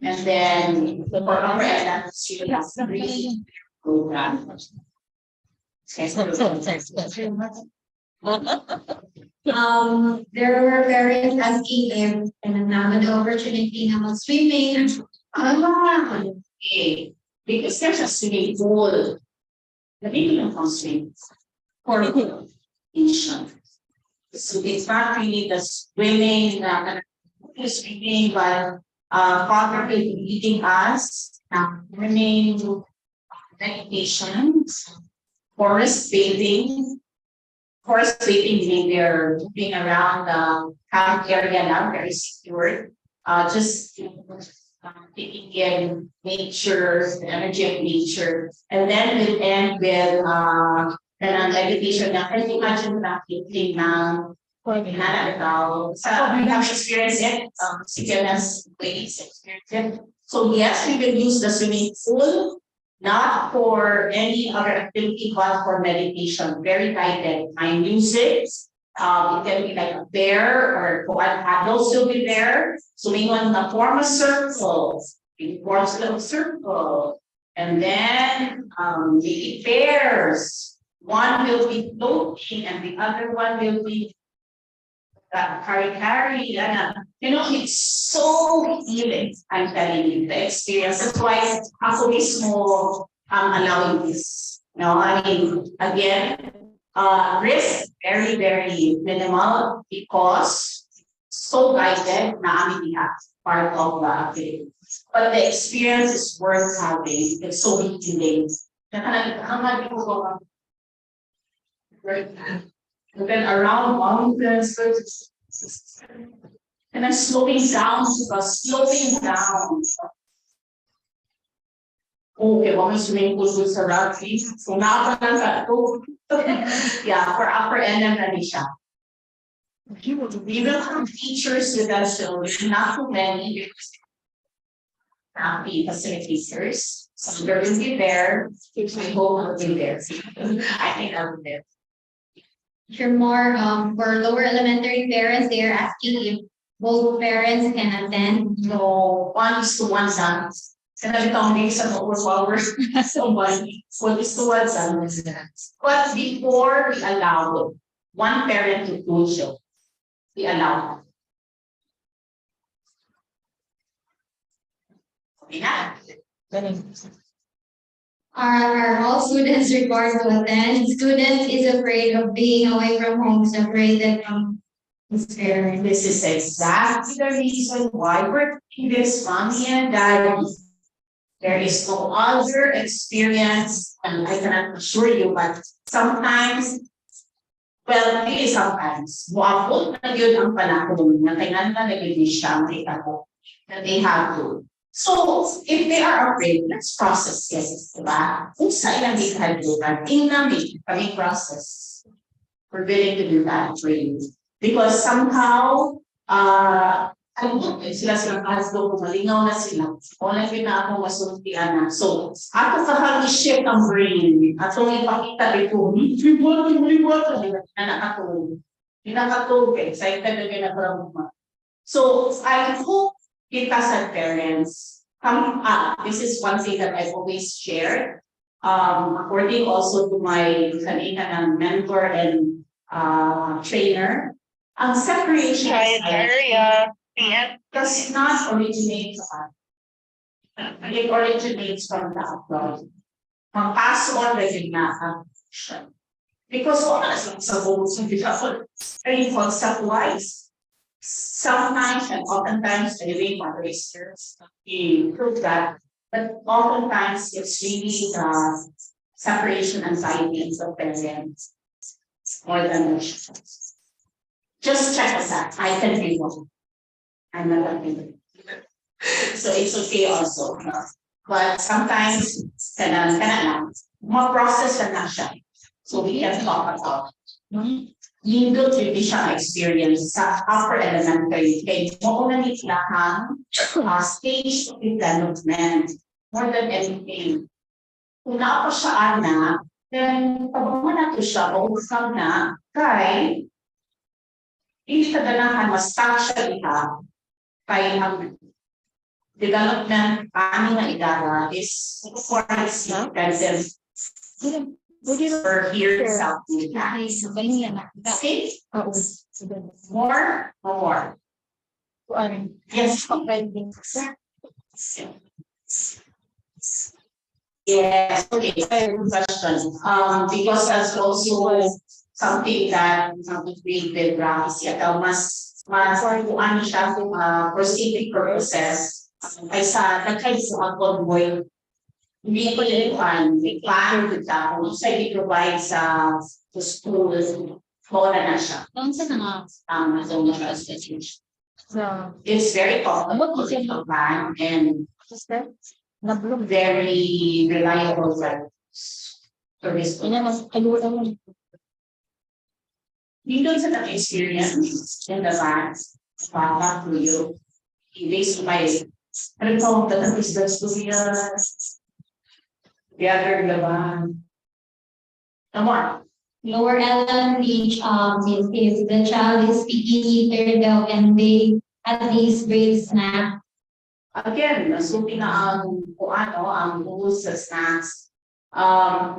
Speaker 1: And then for upper LM, you have 3 programs.
Speaker 7: There were parents asking if naman the opportunity na mag-swimming.
Speaker 1: Okay. Because there's a swimming pool. The baby can swim for education. So it's not really the swimming, swimming, but father will be leading us, learning meditation, forest bathing. Forest bathing meaning they're moving around the camp area now, very secure. Just taking in nature, the energy of nature, and then we'll end with meditation. Now, can you imagine that thing now? So we have experienced it. CPMS ladies experienced it. So yes, we will use the swimming pool, not for any other activity, but for meditation. Very guided. My music. It can be like a bear or adults will be there. So we want to form a circle. It forms a little circle. And then the pairs. One will be floating and the other one will be carry. You know, it's so healing. I'm telling you the experience. That's why ako mismo allowing this. No, I mean again. Risk very, very minimal because so guided na amin lahat part of the activity. But the experience is worth having. It's so healing. And then around mountains, and then slowing down. Okay, what is swimming pool with Sarati? So now yeah, for upper end and Ranisha. We will have teachers with us, so not too many because happy facilitators. So there will be there. I hope will be there. I think I will be there.
Speaker 7: If you're more for lower elementary parents, they are asking if both parents can attend.
Speaker 1: No, 1:1 dance. Kasi nagtawag sa overpower somebody. 1:1 dance. But before we allow one parent to do so, we allow. Okay na.
Speaker 7: Are all students required to attend? Students is afraid of being away from home, separated from his parents.
Speaker 1: This is exactly the reason why we're doing this, mommy and daddy. There is no other experience, and I cannot assure you, but sometimes, well, really sometimes, wapot na yun ang panahon na kailangan na nag-ibig siya, makita ko. that they have to. So if they are afraid, let's process yes, diba? Kung sa ilang dikadugan, kami process. We're willing to do that for you. Because somehow, sila kasdo, malingaw na sila. Wala yun na akong masultian na. So, ato sa i-shift ang brain, ato ipakita dito, na nakatulog. Nakatulog, excited na ginagawa. So, I hope kita sa parents, this is one thing that I've always shared. According also to my kanina ng mentor and trainer, ang separation does not originate from us. It originates from the abroad. From pass on resignation. Because all of us are both very concept-wise. Sometimes and oftentimes the living mothers prove that, but oftentimes it's really the separation anxiety of parents more than the just check us out. I can be one. I'm not a so it's okay also. But sometimes more process than that. So we can talk about. Lindot hindi siya experience sa upper elementary kay mo na nitlahan stage of development more than anything. Kung na siya anak, then pabungan na to siya o usang na kay hindi sa ganahan mas siya iha kay ang development ani nga idara is for expensive. For here in South Korea. Okay? More or more? Yes. Yes, okay, question. Because that's also something that we did practice yet. Mas ano siya for safety purposes. Ay sa nagkaisa ako boy. Hindi ko we plan with that. So we provide sa school, wala na siya. It's very comfortable plan and very reliable service. Dito sa experience in the van, para to you, based by the business to the other laban. Come
Speaker 7: Lower LMH, if the child is speaking either and they at least break snack.
Speaker 1: Again, nasuki na ang rules sa snacks.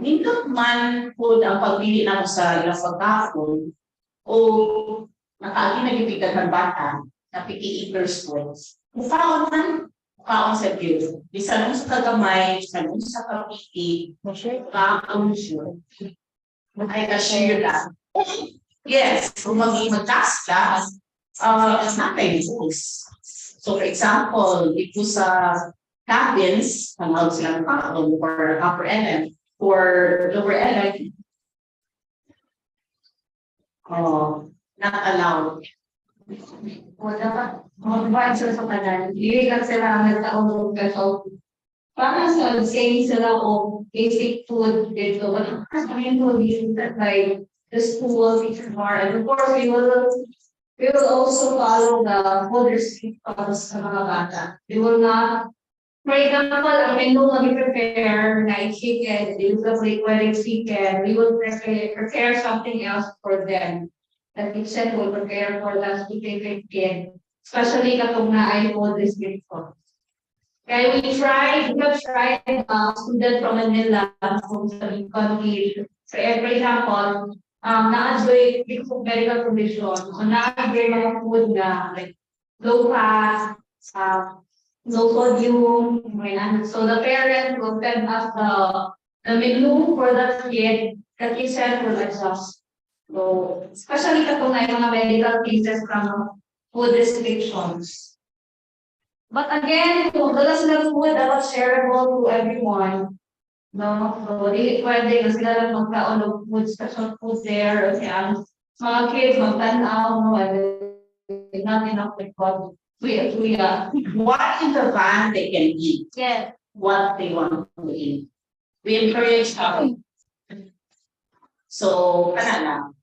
Speaker 1: Nindot man po ang pagpili na mo sa ilang pagkakon o nakaagi nagibigan ng bata na piki-eaters po. Mukaon man, mukaon sa view. Bisa nung sa kagamay, bisa nung sa kapiki, mukaon siya. Ay ka-share lang. Yes, kung mag-task ka, natin rules. So for example, if you sa cabins, tawag silang for upper LM, for lower LM, not allowed.
Speaker 7: Mag-provide sila sa kanan. Hindi lang sila nagtaong kasi para sa saying sila o basic food dito. But I mean, that like the school teacher bar, and of course we will also follow the food receipt process sa mga bata. We will not, for example, ang menu mag-prepare like chicken, they will wedding chicken, we will prepare something else for them. The kitchen will prepare for that specific kid, especially kapag na ay food receipt po. Kaya we have tried student from Manila from the country. So for example, na-enjoy because of medical condition. So na-enjoy mga food na like low fat, low sodium, so the parent will send us the menu for that kid, the kitchen will adjust. So especially kapag may mga medical cases from food restrictions. But again, kung dala sila food, dapat shareable to everyone. No, so di pwede na sila lang magkaon ng food, special food there. Kasi ang mga kids magtanaw, no, not enough with God.
Speaker 1: What in the van they can eat,
Speaker 7: Yeah.
Speaker 1: what they want to eat. We encourage them. So, kana lang.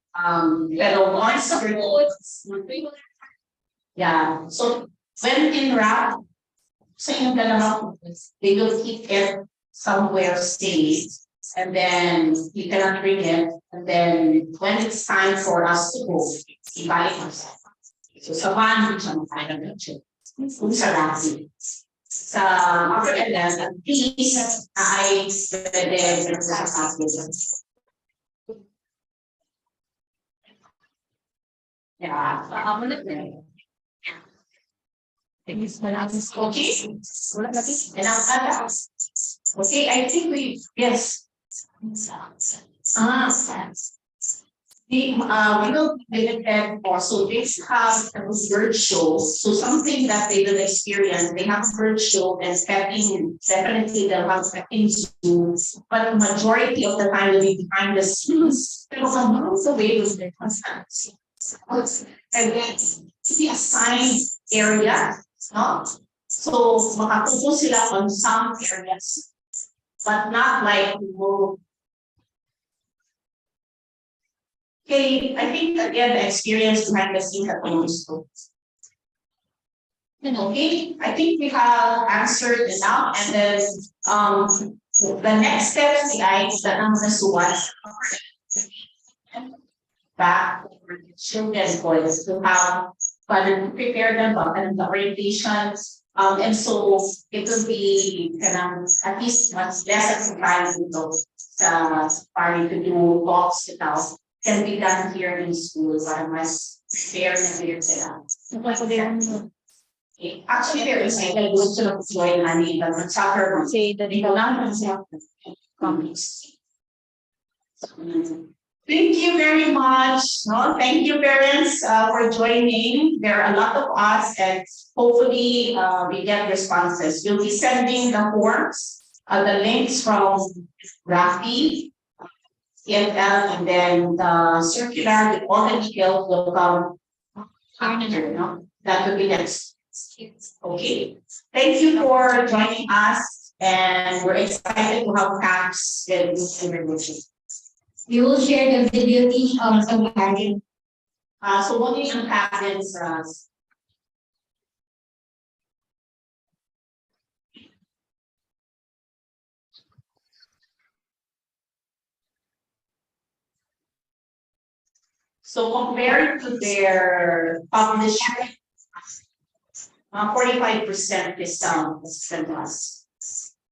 Speaker 1: Pero once a week, yeah, so when in wrap, sa inyong dalawa, they will keep it somewhere safe. And then you cannot bring it, and then when it's time for us to go, ibalik mo sa. So sa van, siya makain ng siya. Kung sa RAFI. Sa after and then, at least, ay pwede sa atin. Yeah, okay. Okay, I think we, yes. We will benefit also, they have a bird show, so something that they will experience, they have bird show and petting, definitely they'll have petting zoo, but the majority of the time will be behind the scenes. Pero kung months away with their constants. And then, see assigned area, no? So, makatuto sila on some areas, but not like more. Okay, I think again the experience behind the scenes at also. Okay, I think we have answered enough, and then the next step is that I'm gonna suwat back for the children boys to have to prepare them and the orientations. And so it will be at least much less exercise sa party to do talks without can be done here in school para mas fair na clear sila. Okay. Actually, there is a good sort of joy money, but the soccer
Speaker 4: Say that
Speaker 1: they don't have comics. Thank you very much. No, thank you, parents, for joining. There are a lot of us, and hopefully, we get responses. You'll be sending the forms, the links from RAFI, CFL, and then the circular with all the details will come after, no? That will be next. Okay. Thank you for joining us, and we're excited to have camps with this information.
Speaker 7: We will share the video teach on some planning.
Speaker 1: So what is yung patents? So compared to their published, 45% discount is sent us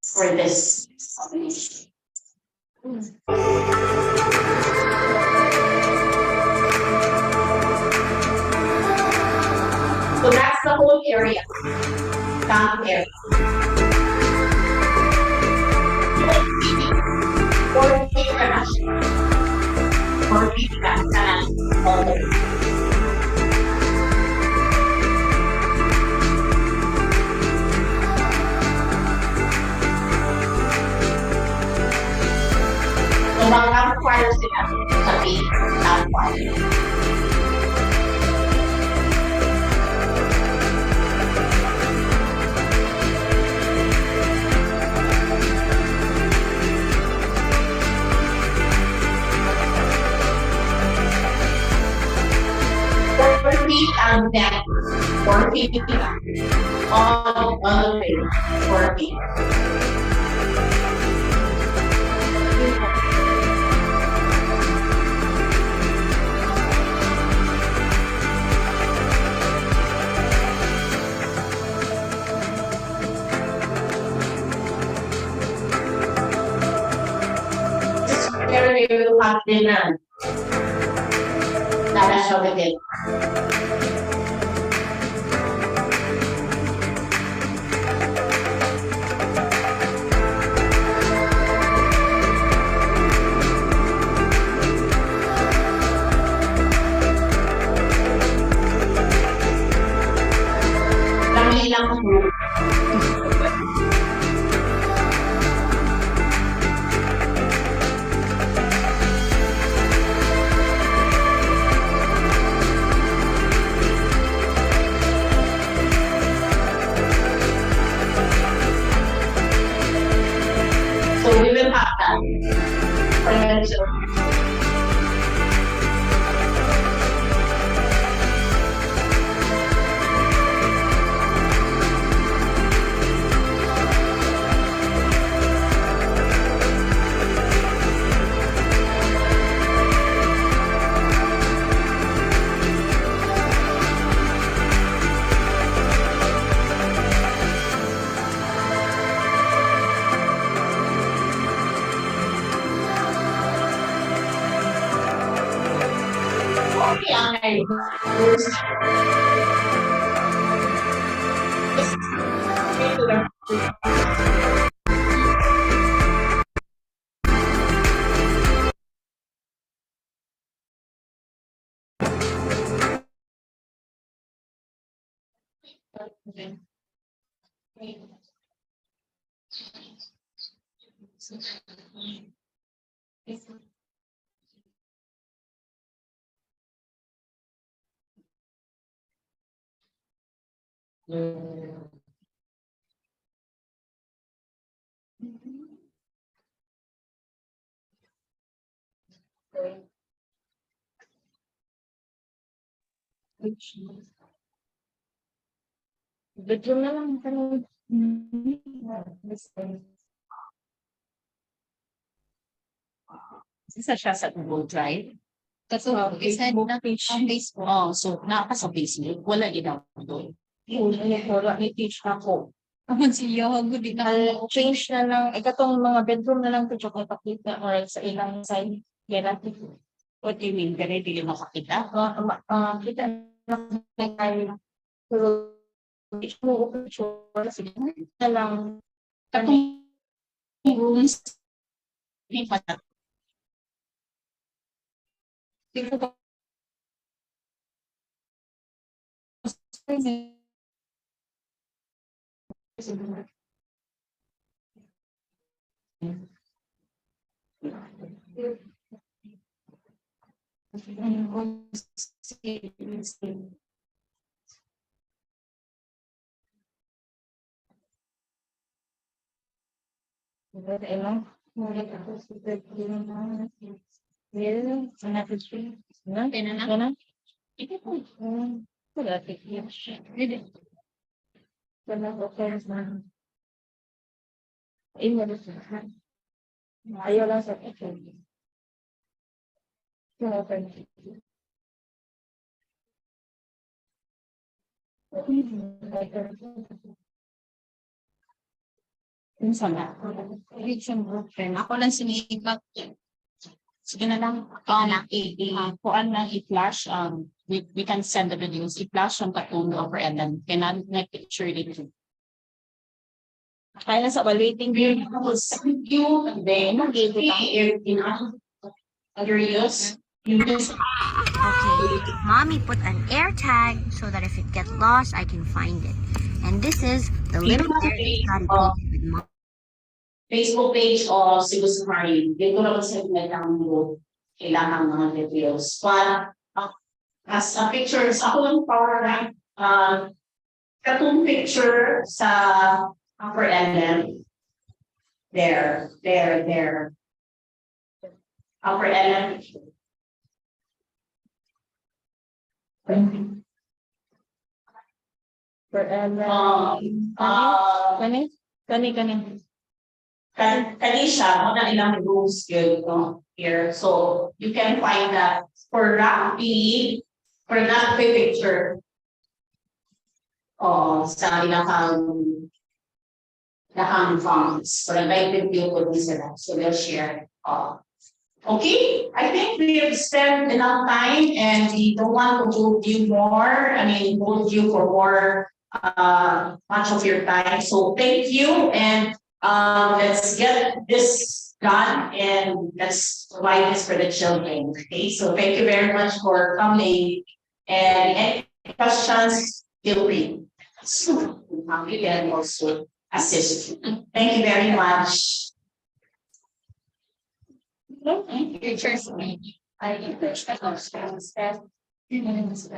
Speaker 1: for this combination. So that's the whole area. Camp area. For international. For international. All the way. So mga requires sila sa pay. And then 450 on the way 450. There we will have dinner. That is what we did. Lang po. Sorry, I
Speaker 2: Bedroom na lang kami.
Speaker 1: Isa siya sa Google Drive.
Speaker 2: Kasi
Speaker 1: Facebook page. Facebook. Oh, so naka sa Facebook. Wala i-download.
Speaker 2: yun, wala ni teach ako.
Speaker 4: Aman siya, good din
Speaker 2: I'll change na lang, ikatong mga bedroom na lang to tsaka ipakita or sa ilang side. Yan natin.
Speaker 1: What do you mean? Ganun hindi makakita?
Speaker 2: Kita na tayo. Pero, mo picture, sige na lang.
Speaker 1: Katong rooms. Hindi pa na.
Speaker 2: Tingnan ko. Ayaw lang sa picture.
Speaker 1: Minsan na. Ako lang sinipat. Sige na lang. Kuan na i-flash. We can send the videos. I-flash ang katong over and then kailan na picture dito.
Speaker 2: Kaya na sa waiting period.
Speaker 1: Thank you. And then, if you are curious, you just
Speaker 10: Okay, mommy put an air tag so that if it gets lost, I can find it. And this is the little air tag with mom.
Speaker 1: Facebook page o Cebu Safari. Dito na sa nag-download kailangan mga videos. But as a pictures, ako lang power rank katong picture sa upper element. There. Upper element. Kani siya, mga ilang rules yun, no? Here. So, you can find that for RAFI, for RAFI picture, sa ilang fonts. So, invited you to this sila. So, they'll share. Okay, I think we have spent enough time and we don't want to hold you more. I mean, hold you for more, much of your time. So, thank you and let's get this done and let's provide this for the children. Okay, so thank you very much for coming. And any questions, feel free. So, we can also assist you. Thank you very much. Thank you.